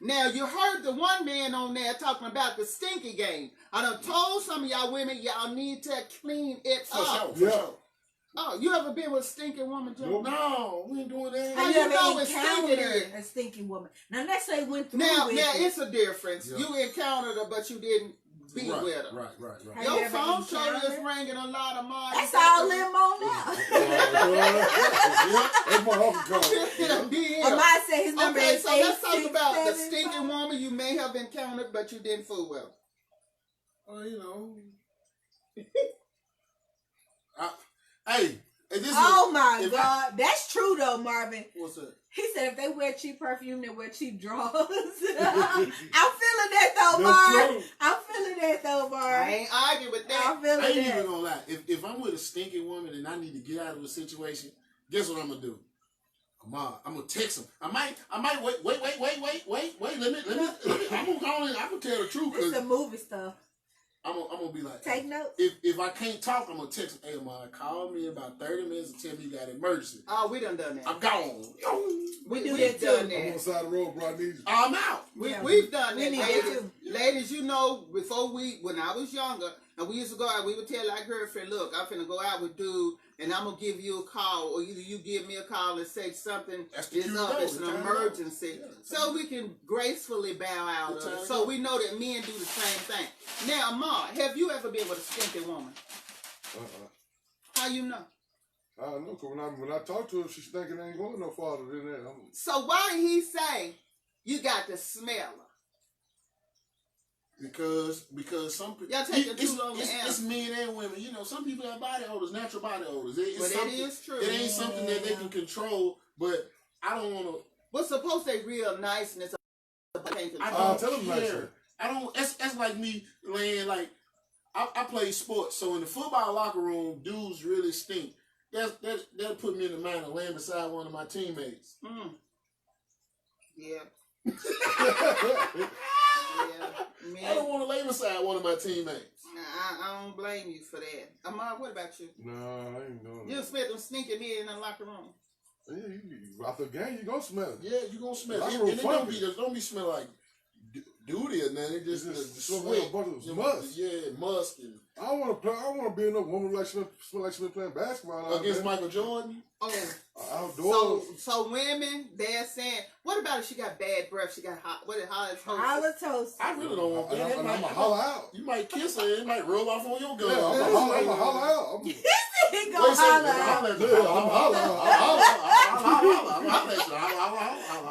C: Now, you heard the one man on there talking about the stinky game. I done told some of y'all women, y'all need to clean it
A: For
C: up.
A: sure.
D: Yeah.
A: For sure.
C: Oh, you ever been with a stinking woman, Joe?
D: Nope.
A: No, we ain't doing that.
C: How
B: Have
C: you
B: you
C: know
B: ever
C: it's stinking
B: encountered
C: in?
B: a stinking woman? Now, let's say went through
C: Now,
B: with it.
C: it's a difference.
A: Yeah.
C: You encountered her, but you didn't be
A: right,
C: with her.
A: right.
B: Have
C: Your
B: you ever
C: phone show
B: encountered?
C: is ringing a lot of money.
B: That's all them on now.
D: That's my uncle call.
B: Ahmad said his number
C: Okay,
B: is
C: so let's talk about the
B: 867.
C: stinking woman you may have encountered, but you didn't fool well.
A: Well, you know. Hey, this
B: Oh my
A: if
B: God, that's true though, Marvin.
A: What's that?
B: He said if they wear cheap perfume, they wear cheap drawers. I'm feeling that though,
D: That's
B: Marv.
D: true.
B: I'm feeling that though,
C: I
B: Marv.
C: ain't arguing with that.
B: I'm feeling
A: I ain't even
B: that.
A: gonna lie. If I'm with a stinking woman and I need to get out of a situation, guess what I'm gonna do? I'm gonna text him. I might wait. Let me. I'm gonna call in. I'm gonna tell the truth.
B: This is
A: 'Cause
B: the movie stuff.
A: I'm gonna be like,
B: Take notes.
A: If I can't talk, I'm gonna text him. Hey, Ahmad, call me in about 30 minutes and tell me you got an emergency.
C: Oh, we done that.
A: I'm gone.
C: We
B: do
C: we've
B: that too.
C: done
D: I'm on the
C: that.
D: side of the road, bro. I need you.
A: I'm out.
B: Yeah,
C: We've done
B: we
C: that,
B: need that
C: ladies.
B: too.
C: Ladies, you know, when I was younger, and we used to go out, we would tell our girlfriend, look, I'm finna go out with dude, and I'm gonna give you a call, or either you give me a call and say something
A: That's the
C: is
A: cue
C: up,
A: to
C: it's
A: go.
C: an
A: Time to go.
C: emergency.
A: Yeah,
C: So we can gracefully bow out
A: Good
C: of
A: time
C: it.
A: to
C: So
A: go.
C: we know that men do the same thing. Now, Ahmad, have you ever been with a stinking woman? How you know?
D: I don't know, because when I talk to her, she's thinking I ain't going no farther than that.
C: So why did he say you got to smell her?
A: Because some people,
C: Y'all taking too long to
A: it's
C: answer.
A: men and women. You know, some people have body odors, natural body odors. It's
C: But it
A: something-
C: is true.
A: It ain't something that they can control. But I don't want to.
C: But suppose they real nice and it's a can't
A: I
C: control.
A: don't
D: tell them like
A: care.
D: that.
A: I don't. That's like me laying like. I play sports, so in the football locker room, dudes really stink. That'll put me in the mind of laying beside one of my teammates.
C: Mm. Yeah.
A: I
C: Man,
A: don't want to lay beside one of my teammates.
C: I don't blame you for that. Ahmad, what about you?
D: No, I ain't doing
C: You
D: that.
C: spent them sneaking in the locker room.
D: Yeah, you, after the game, you gonna smell it.
A: Yeah, you gonna smell
D: Locker
A: it.
D: room
A: And it don't be smell like duty or nothing. It just
D: It's
A: the
D: just
A: sweat.
D: a bunch of
A: You know,
D: musk.
A: Yeah, musk. And
D: I don't want to play. I don't want to be in a woman like she smell like she been playing basketball out
A: against
D: there.
A: Michael Jordan.
C: Oh,
D: Outdoors.
C: so women, they're saying, what about if she got bad breath? She got hot. What is hot?
B: Halitosis.
A: I really don't want that.
D: And I'm a holler out.
A: You might kiss her. It might roll off on your gun.
D: Yeah, I'm a holler out.
B: He gonna holler out.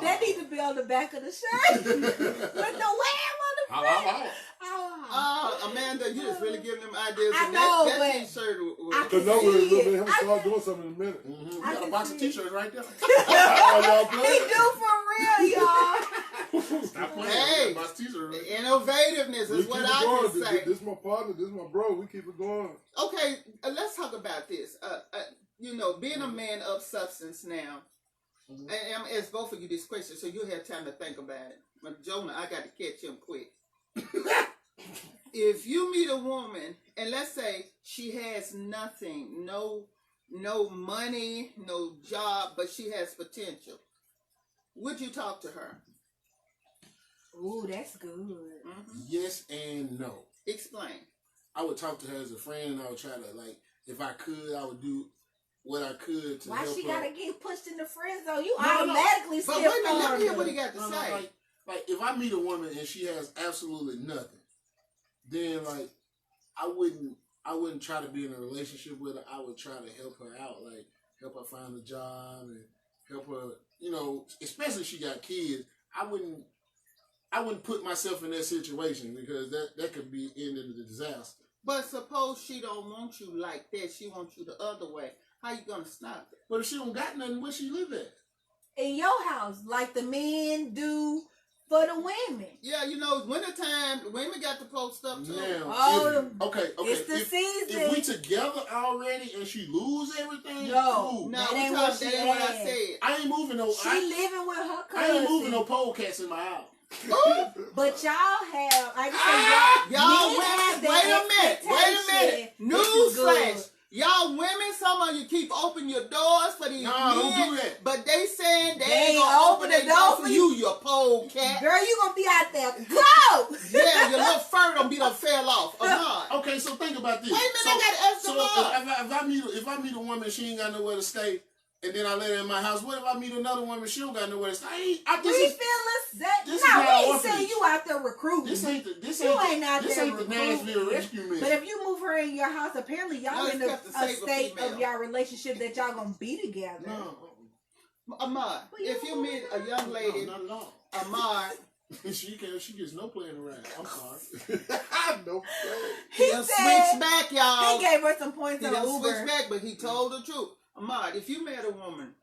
B: That need to be on the back of the shirt. With the wham on the front.
C: Amanda, you just really giving them ideas.
B: I
C: And
B: know,
C: that
B: but
C: t-shirt was
B: I
D: Cause no,
B: See
D: we're
B: it.
D: really having to start doing something in a minute.
A: We
B: I
A: got a
B: can
A: box of
B: see it.
A: t-shirts right there.
D: All y'all
B: He
D: play?
B: do for real, y'all.
A: Stop playing.
C: Hey.
A: We got a box of t-shirts right there.
C: innovativeness
D: We
C: is
D: keep
C: what
D: it
C: I
D: going.
C: can say.
D: This my partner. This my bro. We keep it going.
C: Okay, let's talk about this. You know, being a man of substance now, and I'm gonna ask both of you this question, so you'll have time to think about it. But Jonah, I got to catch him quick. If you meet a woman, and let's say she has nothing, no no money, no job, but she has potential. Would you talk to her?
B: Ooh, that's good.
C: Mm-hmm.
A: Yes and no.
C: Explain.
A: I would talk to her as a friend, and I would try to, like, if I could, I would do what I could to
B: Why
A: help
B: she
A: her.
B: gotta get pushed in the friend zone? You
A: No.
B: automatically
C: But
B: still
C: wait a minute, let me hear
B: her.
C: what he got to
A: No,
C: say.
A: like if I meet a woman and she has absolutely nothing, then like I wouldn't try to be in a relationship with her. I would try to help her out, like help her find a job and help her, you know, especially if she got kids. I wouldn't put myself in that situation because that could be end in a disaster.
C: But suppose she don't want you like that. She wants you the other way. How you gonna stop it?
A: But if she don't got nothing, where she live at?
B: In your house, like the men do for the women.
C: Yeah, you know, wintertime, the women got to post up too.
A: Now,
B: Oh,
A: okay.
B: it's the season.
A: If we together already and she lose everything,
B: No.
A: cool.
C: No,
B: That
C: we
B: ain't
C: talk,
B: what
C: that
B: she
C: ain't what I
B: had.
C: said.
A: I ain't moving no.
B: She living with her
A: I ain't moving
B: cousin.
A: no polecats in my house.
B: But y'all have, I can say,
C: Y'all
B: men have
C: women,
B: that
C: wait a minute.
B: expectation.
C: Newsflash. Y'all women, some of you keep open your doors for these
A: No,
C: men,
A: don't do that.
C: but they saying they
B: They
C: ain't gonna open the door for you, you polecat.
B: Girl, you gonna be out there. Go!
C: Yeah, your little fur don't be done fell off. Ahmad.
A: Okay, so think about this.
C: Wait a minute, I gotta ask
A: So
C: Ahmad.
A: if I meet a woman, she ain't got nowhere to stay, and then I let her in my house. What if I meet another woman, she don't got nowhere to stay?
B: We feel us that.
A: this is
B: No,
A: not
B: we ain't
A: orphanage.
B: saying you out there recruiting.
A: This ain't
B: out
A: this
B: there
A: ain't the
B: recruiting.
A: Nashville Rescue Mission.
B: But if you move her in your house, apparently y'all
C: No,
B: in
C: it's
B: a
C: got to save a
B: state
C: female.
B: of y'all relationship that y'all gonna be together.
A: No,
C: Ahmad, if you meet a young lady,
A: no, not at all.
C: Ahmad,
A: She gets no playing around. I'm sorry.
D: No.
C: he
B: He
C: done
B: said
C: switched back, y'all.
B: he gave her some points
C: He
B: on
C: done
B: Uber.
C: switched back, but he told the truth. Ahmad, if you met a woman,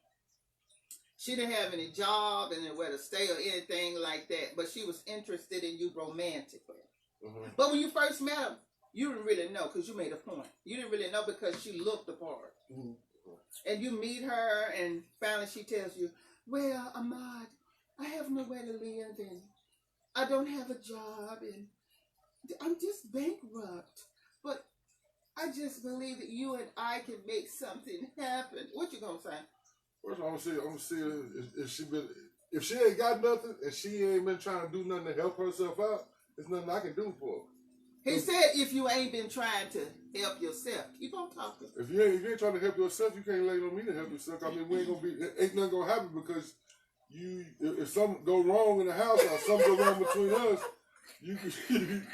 C: she didn't have any job and anywhere to stay or anything like that, but she was interested in you romantically.
D: Mhm.
C: But when you first met her, you didn't really know because you made a point. You didn't really know because she looked the part.
A: Mhm.
C: And you meet her and finally she tells you, well, Ahmad, I have nowhere to live and I don't have a job and I'm just bankrupt. But I just believe that you and I can make something happen. What you gonna say?
D: First I'm gonna see if she ain't got nothing and she ain't been trying to do nothing to help herself out, there's nothing I can do for her.
C: He said if you ain't been trying to help yourself. Keep on talking.
D: If you ain't trying to help yourself, you can't lay on me to help yourself. I mean, ain't nothing gonna happen because if something go wrong in the house or something go wrong between us, you can.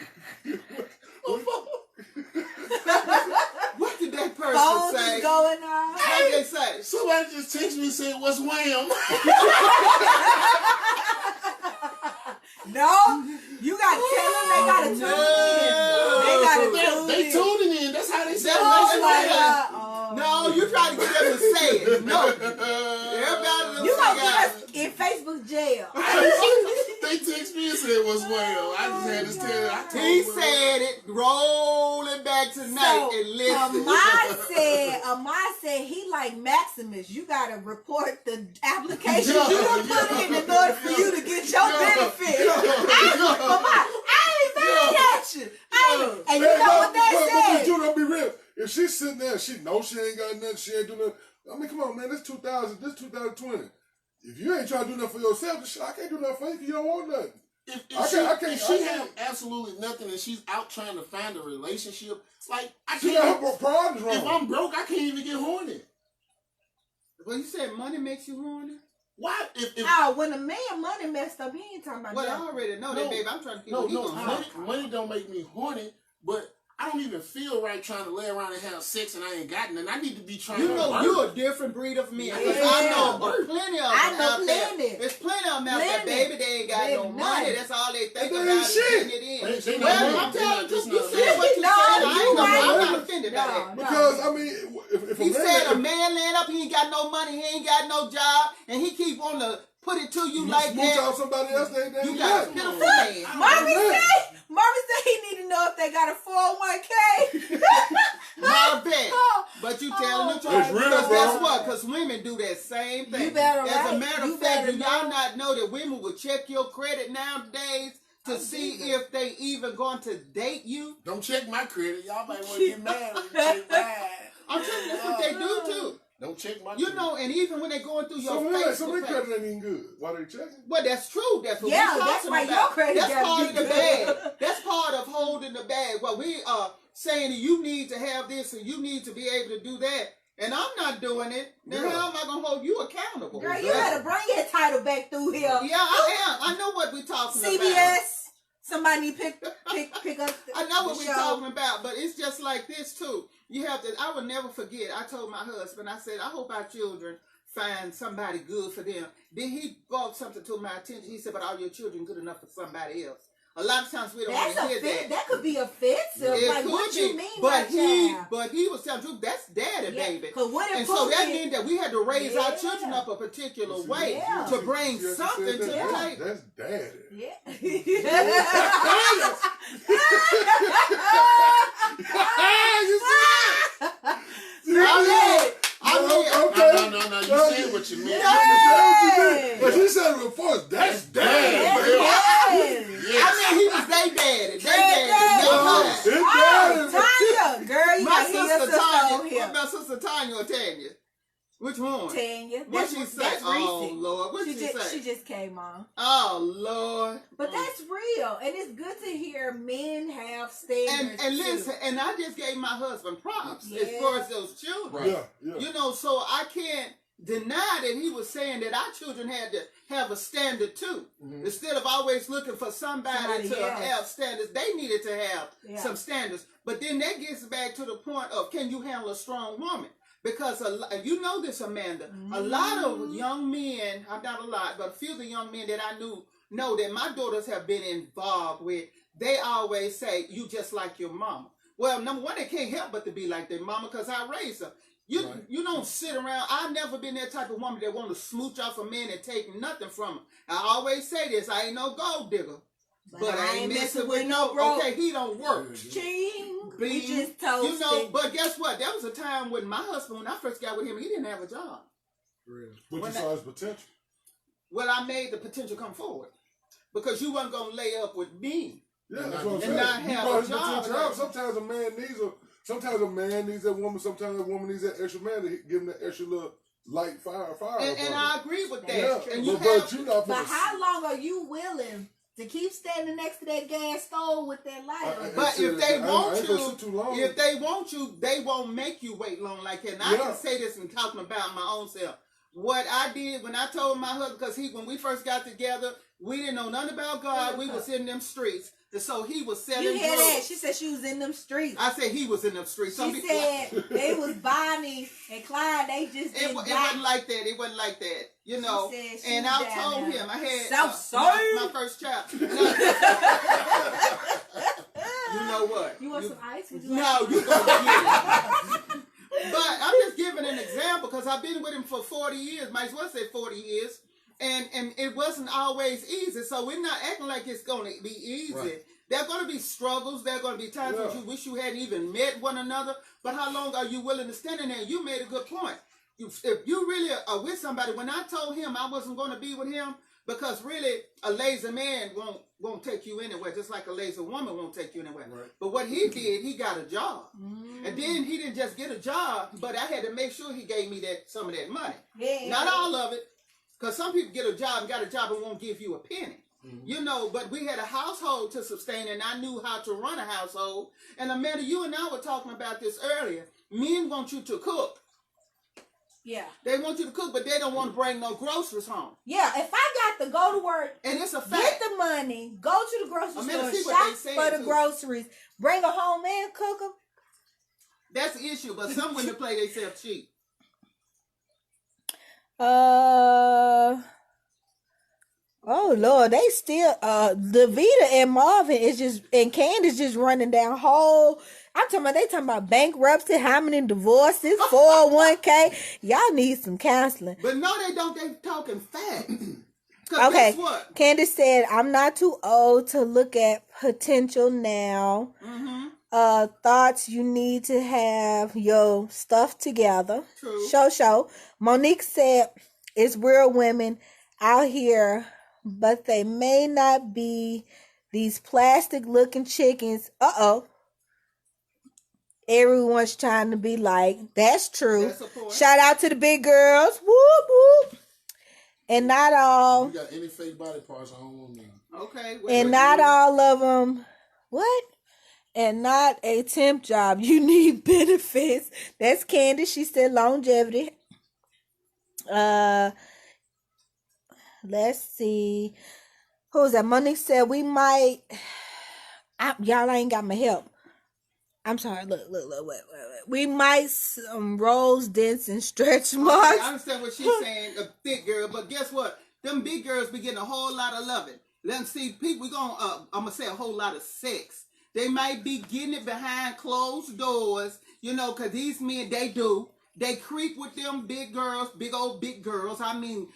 C: What did that person
B: Phones
C: say?
B: is going on.
C: What did they say?
A: Somebody just texted me and said, "What's wham?"
B: No, you gotta tell them they gotta tune in. They gotta tune
A: They
B: in.
A: tuning in. That's how they say
C: That's
A: it.
C: what
B: Oh my God.
C: No, you trying to get them to say it. No. Everybody
B: You gonna
C: say
B: get
C: it.
B: us in Facebook jail.
A: They text me and said, "What's wham?" I just had to tell. I told
C: He
A: them,
C: said it. Roll it back tonight
B: So,
C: and listen.
B: Ahmad said he like Maximus. You gotta report the application you done put in order for you to get your benefit. Ahmad, I ain't mad at you. And you know what they
D: But
B: said?
D: you don't be real. If she's sitting there, she knows she ain't got nothing. She ain't doing nothing. I mean, come on, man. This 2020. If you ain't trying to do nothing for yourself, shit, I can't do nothing for you because you don't want nothing.
A: If she have absolutely nothing and she's out trying to find a relationship, like I
D: She got
A: can't.
D: her problems wrong.
A: If I'm broke, I can't even get horny.
C: Well, you said money makes you horny?
A: Why? If
B: When a man money messed up, he ain't talking about
C: Well,
B: that.
C: I already know
A: No.
C: that, baby. I'm trying to get
A: no,
C: what he
A: no,
C: gonna say.
A: money don't make me horny, but I don't even feel right trying to lay around and have sex and I ain't got nothing. I need to be trying
C: You
A: to
C: know,
A: work.
C: you're a different breed of men.
B: Yeah.
C: I know plenty of them
B: I know
C: out there.
B: plenty.
C: There's plenty of them out there,
B: Plenty.
C: baby. They ain't got
B: They
C: no
B: none.
C: money. That's all they think
D: They
C: about
D: ain't
C: is
D: shit.
C: getting it in.
A: They
C: Well,
A: not
C: I'm telling
A: money.
C: you, you
A: It's
C: said
A: not
C: what you
B: No,
C: said.
B: you
C: I'm
B: right.
C: not offended by that.
B: No.
D: Because, I mean, if
C: He
D: a
C: said a
D: man...
C: man laying up, he ain't got no money, he ain't got no job, and he keep on to put it to you like
D: smooch
C: that.
D: out somebody else, they
C: You got a
D: got.
C: pitiful man.
B: Marvin said he need to know if they got a 401k.
C: My bet. But you telling the truth.
D: It's real,
C: Because
D: bro.
C: guess what? Because women do that same thing.
B: You better
C: As a
B: right.
C: matter
B: You
C: of fact,
B: better
C: do y'all
B: know.
C: not know that women will check your credit nowadays to see if they even going to date you?
A: Don't check my credit. Y'all might want to get mad when you check mine.
C: I'm telling you, that's what they do too.
A: Don't check my.
C: You know, and even when they're going through your
D: So
C: Facebook
D: their
C: page.
D: credit ain't even good. Why they checking?
C: Well, that's true. That's what
B: Yeah,
C: we're
B: that's
C: talking
B: why
C: about.
B: your credit
C: That's
B: gotta
C: part
B: be
C: of the
B: good.
C: bag. That's part of holding the bag. Well, we are saying that you need to have this and you need to be able to do that, and I'm not doing it. Then
D: Yeah.
C: how am I going to hold you accountable?
B: Girl, you better bring your title back through here.
C: Yeah, I am. I know what we're talking about.
B: CBS. Somebody pick up.
C: I know what
B: the
C: we're
B: show.
C: talking about, but it's just like this too. You have to. I will never forget. I told my husband. I said, I hope our children find somebody good for them. Then he brought something to my attention. He said, but are your children good enough for somebody else? A lot of times we don't want
B: That's
C: to hear
B: offensive.
C: that.
B: That could be offensive.
C: It
B: Like,
C: could
B: what
C: be,
B: you mean,
C: but
B: child?
C: he was telling the truth. That's daddy,
B: Yeah,
C: baby.
B: 'cause what if
C: And so that
B: Pookie-
C: meant that we had to raise our
B: Yeah.
C: children up a particular way
B: Yeah.
C: to bring
D: See, she
C: something
D: said
C: to the
D: that.
C: table.
D: That's daddy.
A: No. You said what you meant.
D: But she said it before. That's daddy.
C: I mean, he was they daddy. They daddy.
D: It's daddy.
B: Tanya, girl, you
C: My
B: got to hear your
C: sister
B: sister over
C: Tanya.
B: here.
C: What about Sister Tanya or Tanya? Which one?
B: Tanya.
C: What she say?
B: That's
C: Oh
B: recent.
C: Lord, what she
B: She
C: say?
B: just came on.
C: Oh Lord.
B: But that's real. And it's good to hear men have standards.
C: And
B: too.
C: listen, and I just gave my husband props as
B: Yeah.
C: far as those children.
A: Right.
D: Yeah.
C: You know, so I can't deny that he was saying that our children had to have a standard too.
A: Mhm.
C: Instead of always looking for somebody to
B: else.
C: have standards, they needed to have
B: Yeah.
C: some standards. But then that gets back to the point of, can you handle a strong woman? Because you know this, Amanda, a lot of young men, not a lot, but a few of the young men that I know that my daughters have been involved with, they always say, you just like your mama. Well, number one, they can't help but to be like their mama because I raised them. You don't sit around. I've never been that type of woman that want to smooch off a man and take nothing from him. I always say this, I ain't no gold digger. But I ain't messing with no broke. Okay, he don't work.
B: Ching.
C: Be-
B: We just toasted.
C: You know, but guess what? There was a time when my husband, when I first got with him, he didn't have a job.
D: But you saw his potential.
C: Well, I made the potential come forward because you wasn't gonna lay up with me.
D: Yeah, that's what I'm
C: And
D: saying.
C: not
D: You
C: have
D: brought
C: a
D: his
C: job.
D: potential out. Sometimes a man needs that woman. Sometimes a woman needs that extra man to give him that extra little light fire.
C: And I agree with that.
D: Yeah,
C: And you
D: but you not.
B: But how long are you willing to keep standing next to that gas stove with that lighter?
C: But if they want you,
D: if
C: they won't make you wait long like that. And I can say this and talking about my own self. What I did when I told my husband, because when we first got together, we didn't know nothing about God. We was in them streets. And so he was selling
B: You hear that?
C: drugs.
B: She said she was in them streets.
C: I said he was in them streets.
B: She said they was Bonnie and Clyde. They just
C: It
B: didn't
C: wasn't like that. It wasn't like that. You know.
B: She said she
C: And
B: was
C: I
B: down
C: told
B: there.
C: him I had
B: Southside.
C: my first child. You know what?
B: You want some ice? Would you
C: No,
B: like
C: you gonna get it. But I'm just giving an example because I've been with him for 40 years. Might as well say 40 years. And it wasn't always easy. So we're not acting like it's going to be easy.
A: Right.
C: There are going to be struggles. There are going to be times when you wish you hadn't even met one another. But how long are you willing to stand in there? You made a good point. If you really are with somebody, when I told him I wasn't going to be with him, because really a lazy man won't take you anywhere, just like a lazy woman won't take you anywhere.
A: Right.
C: But what he did, he got a job. And then he didn't just get a job, but I had to make sure he gave me some of that money.
B: Yeah.
C: Not all of it, because some people get a job and won't give you a penny. You know, but we had a household to sustain, and I knew how to run a household. And Amanda, you and I were talking about this earlier. Men want you to cook.
B: Yeah.
C: They want you to cook, but they don't want to bring no groceries home.
B: Yeah, if I got to go to work,
C: And it's a fact.
B: get the money, go to the grocery
C: Amanda, see
B: store,
C: what they
B: shop
C: saying
B: for the
C: too.
B: groceries, bring a home and cook them.
C: That's the issue, but some women play themselves cheap.
B: Oh Lord, they still Davita and Marvin is just and Candace just running down whole. They talking about bankruptcy, how many divorces, 401k. Y'all need some counseling.
C: But no, they don't. They talking facts.
B: Okay.
C: Guess what?
B: Candace said, I'm not too old to look at potential now. Thoughts you need to have your stuff together.
C: True.
B: Show. Monique said, it's real women out here, but they may not be these plastic looking chickens. everyone's trying to be like. That's true.
C: That's a point.
B: Shout out to the big girls. Whoop whoop. And not all.
A: If you got any fake body parts, I don't want them.
C: Okay.
B: And not all of them. What? And not a temp job. You need benefits. That's Candace. She said longevity. Let's see. Who's that? Monique said we might. Y'all ain't got my help. I'm sorry. Look. Wait. We might rose, dents, and stretch marks.
C: Okay, I understand what she's saying, a thick girl, but guess what? Them big girls be getting a whole lot of loving. Let them see people. I'm gonna say a whole lot of sex. They might be getting it behind closed doors, you know, because these men, they creep with them big girls, big old big girls. I mean,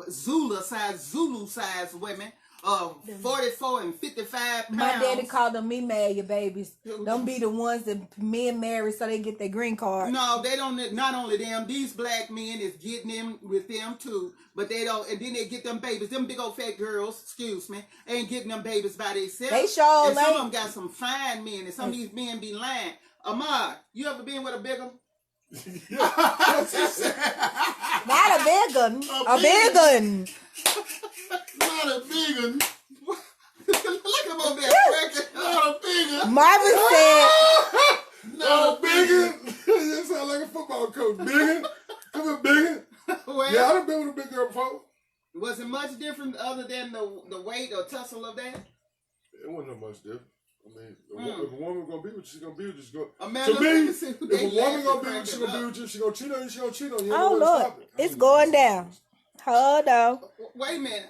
C: Zulu size women, 44 and 55 pounds.
B: My daddy called them me marry your babies. Them be the ones that men marry so they get their green card.
C: No, they don't. Not only them, these black men is getting them with them too. But they don't, and then they get them babies. Them big old fat girls, excuse me, ain't getting them babies by themselves.
B: They sure
C: and some
B: ain't.
C: of them got some fine men, and some of these men be lying. Ahmad, you ever been with a bigger?
B: Not a big one. A big one.
A: Not a big one.
C: Look at him over there cracking.
A: Not a big one.
B: Marvin said,
A: Not a big one.
D: You sound like a football coach. Biggin. Come on, Biggin.
C: Well,
D: Yeah, I done been with a big girl before.
C: was it much different other than the weight or tussle of that?
D: It wasn't no much different. I mean, if a woman gonna be with you, she's gonna be with you. She's gonna,
C: Amanda,
D: to
C: let
D: me,
C: me see who
D: if
C: they
D: a woman gonna be
C: laughing,
D: with you, she's
C: cracking
D: gonna be
C: up.
D: with you. She's gonna cheat on you. She's gonna cheat on you.
B: oh, Lord, it's going down. Hold on.
C: Wait a minute.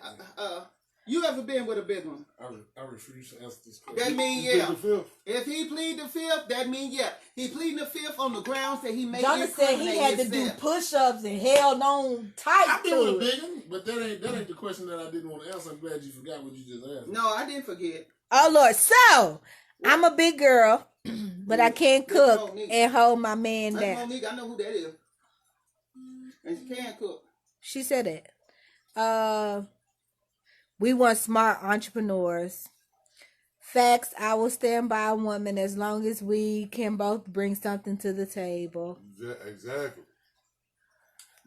C: You ever been with a big one?
A: I refuse to answer this
C: That
A: question.
C: mean
D: You
C: yeah.
D: plead the fifth.
C: If he plead the fifth, that mean yeah. He pleading the fifth on the grounds that he made
B: Jonah said he had to do push-ups and held on tight
A: I've been
B: to
A: with a
B: it.
A: big one, but that ain't the question that I didn't want to answer. I'm glad you forgot what you just asked.
C: No, I didn't forget.
B: Oh, Lord. So, I'm a big girl, but I can't
C: That's
B: cook
C: Monique.
B: and hold my man
C: That's
B: down.
C: Monique. I know who that is. And she can cook.
B: She said that. We want smart entrepreneurs. Facts, I will stand by a woman as long as we can both bring something to the table.
D: Exactly.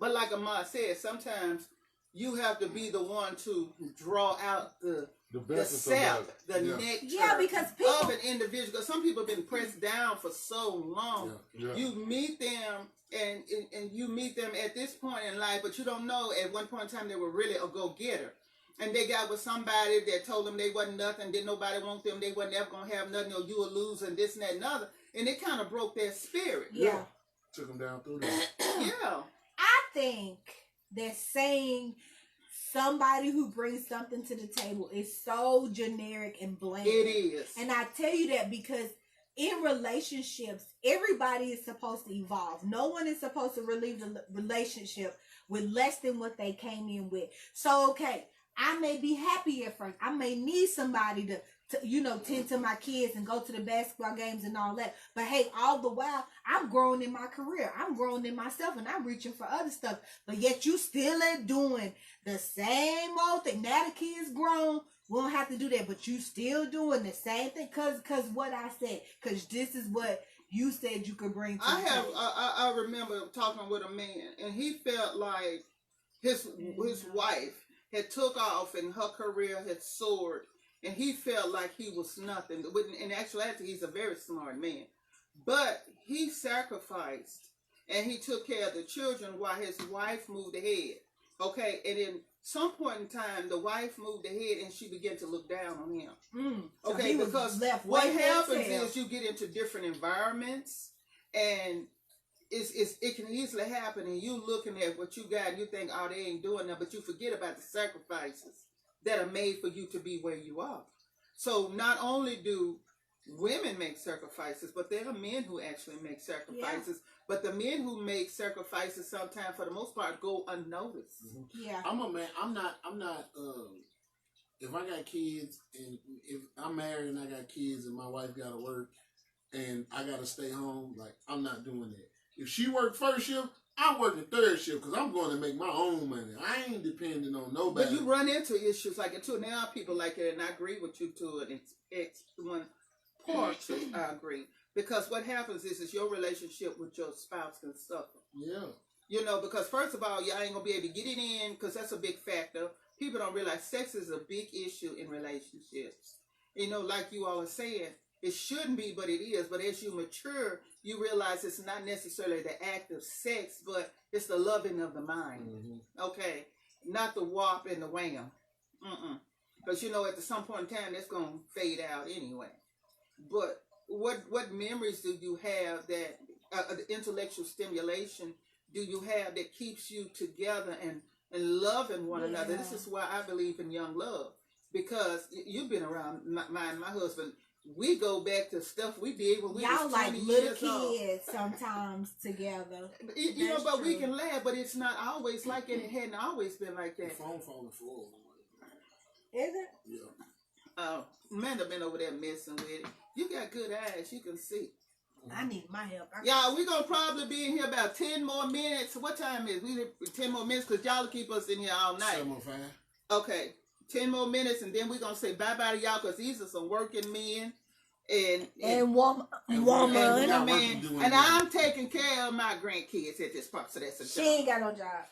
C: But like Ahmad said, sometimes you have to be the one to draw out the
D: best of
C: sap,
D: somebody.
C: the
D: Yeah.
C: nectar
B: Yeah, because people...
C: of an individual. Because some people have been pressed down for so long.
D: Yeah.
C: You meet them and you meet them at this point in life, but you don't know at one point in time they were really a go-getter. And they got with somebody that told them they wasn't nothing, didn't nobody want them, they wasn't ever going to have nothing, or you a loser, and this and that and other. And it kind of broke their spirit.
B: Yeah.
A: Took them down through that.
C: Yeah.
B: I think that saying somebody who brings something to the table is so generic and bland.
C: It is.
B: And I tell you that because in relationships, everybody is supposed to evolve. No one is supposed to leave the relationship with less than what they came in with. So, okay, I may be happy at first. I may need somebody to tend to my kids and go to the basketball games and all that. But hey, all the while, I'm growing in my career. I'm growing in myself and I'm reaching for other stuff. But yet you still ain't doing the same old thing. Now the kids grown. We don't have to do that. But you still doing the same thing. Cause what I said. Cause this is what you said you could bring to the table.
C: I remember talking with a man, and he felt like his wife had took off and her career had soared, and he felt like he was nothing. In actuality, he's a very smart man, but he sacrificed and he took care of the children while his wife moved ahead. Okay, and in some point in time, the wife moved ahead and she began to look down on him.
B: So
C: Okay,
B: he was
C: because
B: left
C: what
B: way
C: happens
B: tail.
C: is you get into different environments, and it can easily happen, and you looking at what you got and you think, oh, they ain't doing that, but you forget about the sacrifices that are made for you to be where you are. So not only do women make sacrifices, but there are men who actually make sacrifices. Yeah. But the men who make sacrifices sometimes, for the most part, go unnoticed.
A: Mm-hmm.
B: Yeah.
A: I'm a man. I'm not. If I got kids and if I'm married and I got kids and my wife got to work and I got to stay home, like, I'm not doing that. If she worked first shift, I'm working third shift because I'm going to make my own money. I ain't depending on nobody.
C: But you run into issues like it too. Now people like it, and I agree with you to it. It's one part. I agree. Because what happens is your relationship with your spouse can suffer.
A: Yeah.
C: You know, because first of all, y'all ain't gonna be able to get it in because that's a big factor. People don't realize sex is a big issue in relationships. You know, like you all are saying, it shouldn't be, but it is. But as you mature, you realize it's not necessarily the act of sex, but it's the loving of the mind. Mm-hmm. Okay, not the whop and the wham. Because you know, at some point in time, that's gonna fade out anyway. But what memories do you have that the intellectual stimulation do you have that keeps you together and loving one another? This is why I believe in young love, because you've been around my husband. We go back to stuff we did when we
B: y'all
C: was 20
B: like little
C: years old.
B: kids sometimes together.
C: You know, but we can laugh, but it's not always like that. It hadn't always been like that.
A: The phone on the floor.
B: Is it?
A: Yeah.
C: Amanda been over there messing with it. You got good eyes. You can see.
B: I need my help.
C: Y'all, we gonna probably be in here about 10 more minutes. What time is we? 10 more minutes, because y'all keep us in here all night.
A: 7:05.
C: Okay, 10 more minutes, and then we're gonna say bye-bye to y'all, because these are some working men and
B: woman.
C: And I'm taking care of my grandkids at this point, so that's a job.
B: She ain't got no job.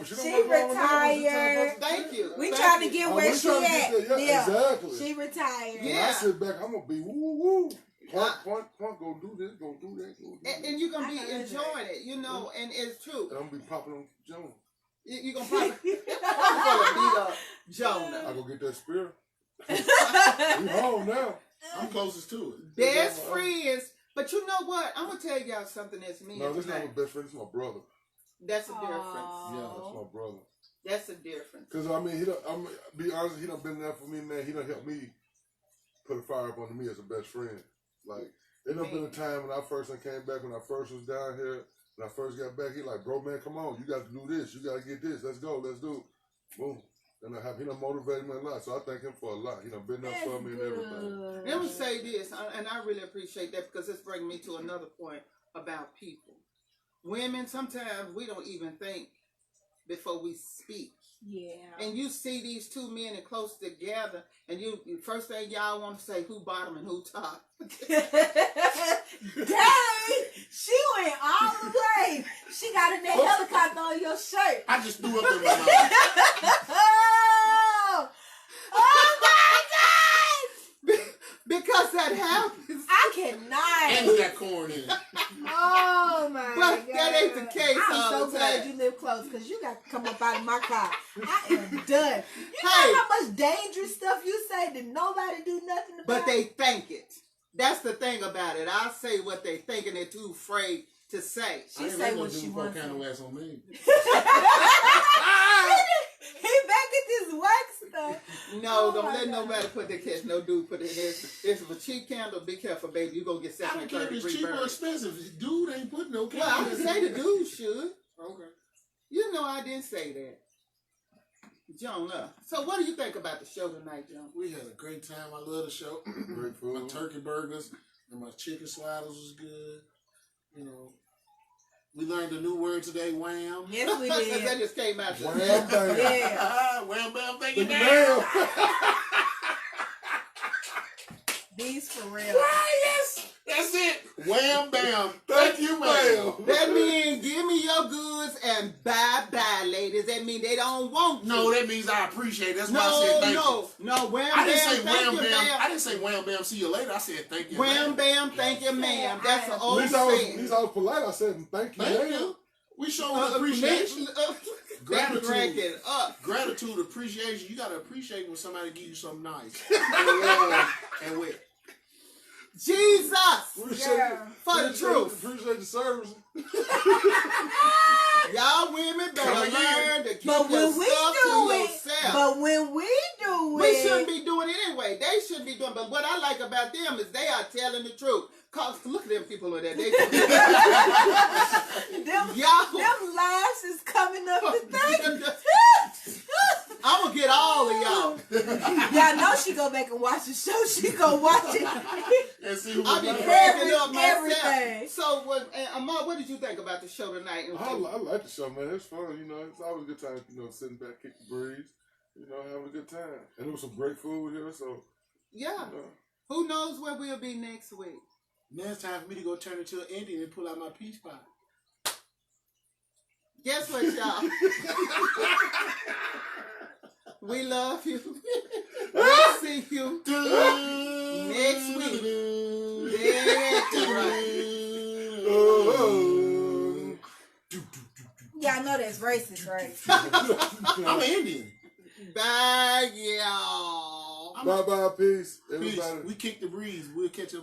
A: She
B: retired.
C: Thank you.
B: We trying to get where she at.
D: Yeah, exactly.
B: She retired.
D: When I sit back, I'm gonna be woo. Point, go do this, go do that, go do that.
C: And you're gonna be enjoying it, you know, and it's true.
D: And I'm gonna be popping on Jonah.
C: You're gonna probably beat up Jonah.
D: I go get that spirit. We home now.
A: I'm closest to it.
C: Best friends, but you know what? I'm gonna tell y'all something that's me.
D: No, this is not my best friend. This is my brother.
C: That's a difference.
D: Yeah, that's my brother.
C: That's a difference.
D: Cause I mean, I'm be honest. He done been there for me, man. He done helped me put a fire up under me as a best friend. Like, there done been a time when I first came back, when I first was down here, when I first got back, he like, bro, man, come on, you got to do this, you got to get this, let's go, let's do it. Boom. And he done motivated me a lot, so I thank him for a lot. He done been there for me and everything.
C: Let me say this, and I really appreciate that, because it's bringing me to another point about people. Women, sometimes we don't even think before we speak.
B: Yeah.
C: And you see these two men and close together, and you first thing y'all want to say, who bottom and who top.
B: Dang, she went all the way. She got in that helicopter on your shirt.
A: I just threw up in my mouth.
B: Oh my God!
C: Because that happens.
B: I cannot.
A: And it's got corn in it.
B: Oh my God.
C: But that ain't the case
B: I'm
C: all
B: so
C: the
B: glad
C: time.
B: you live close, because you got to come up out of my car. I am done. You
C: Hey.
B: know how much dangerous stuff you say that nobody do nothing about?
C: But they think it. That's the thing about it. I say what they think, and they're too afraid to say.
B: She say what she wants.
A: Kind of ass on me.
B: He back at this wax stuff.
C: No,
B: Oh
C: don't
B: my
C: let
B: God.
C: nobody put their catch. No dude put it in. It's a cheap candle. Be careful, baby. You gonna get
A: I don't care if
C: 7
A: it's
C: 33
A: cheap or
C: burns.
A: expensive. Dude ain't putting no
C: Well, I
A: candles.
C: didn't say the dude should.
A: Okay.
C: You know I didn't say that. Jonah. So what do you think about the show tonight, Jonah?
A: We had a great time. I love the show.
D: Great
A: My
D: food.
A: turkey burgers and my chicken sliders was good. You know, we learned a new word today, wham.
B: Yes, we
C: that
B: did.
C: just came out.
D: Wham, bam.
B: Yeah.
A: Wham, bam, thank you,
D: Damn.
A: ma'am.
B: These for real.
A: Yes, that's it. Wham, bam, thank you, ma'am.
C: That means give me your goods and bye-bye, ladies. That means they don't want you.
A: No, that means I appreciate it. That's why I said thank you.
C: No, wham,
A: I didn't
C: bam,
A: say
C: thank
A: wham,
C: you,
A: bam.
C: ma'am.
A: I didn't say wham, bam, see you later. I said thank you,
C: Wham,
A: ma'am.
C: bam, thank you, ma'am. That's an
D: At
C: old
D: least I
C: saying.
D: was polite. I said thank you.
A: Thank
D: ma'am.
A: you. We showing appreciation.
C: That's cracking up.
A: Gratitude, appreciation. You got to appreciate when somebody give you something nice. And wet.
C: Jesus!
D: Appreciate
C: For the truth.
D: Appreciate the service.
C: Y'all women
A: Come
C: better
A: again.
C: learn to keep
B: But
C: your
B: when we
C: stuff
B: do
C: to
B: it,
C: yourself.
B: but when we do
C: We
B: it,
C: shouldn't be doing it anyway. They shouldn't be doing it. But what I like about them is they are telling the truth. Cause look at them people over there. They
B: them laughs is coming up to thank.
C: I'm gonna get all of y'all.
B: Y'all know she go back and watch the show. She go watch it.
A: And see who
C: I be
A: was
C: cracking up myself.
B: everything.
C: So, Ahmad, what did you think about the show tonight?
D: I like the show, man. It's fun. You know, it's always a good time. You know, sitting back, kicking Breezz. You know, having a good time. And there was some great food here. So
C: Yeah.
D: you know,
C: Who knows where we'll be next week?
A: Now it's time for me to go turn into an Indian and pull out my peach pie.
C: Guess what, y'all? We love you. We'll see you next week.
B: Yeah, I know that's racist, right?
A: I'm an Indian.
C: Bye, y'all.
D: Bye-bye, peace,
A: Peace.
D: everybody.
A: We kick the breeze. We'll catch up.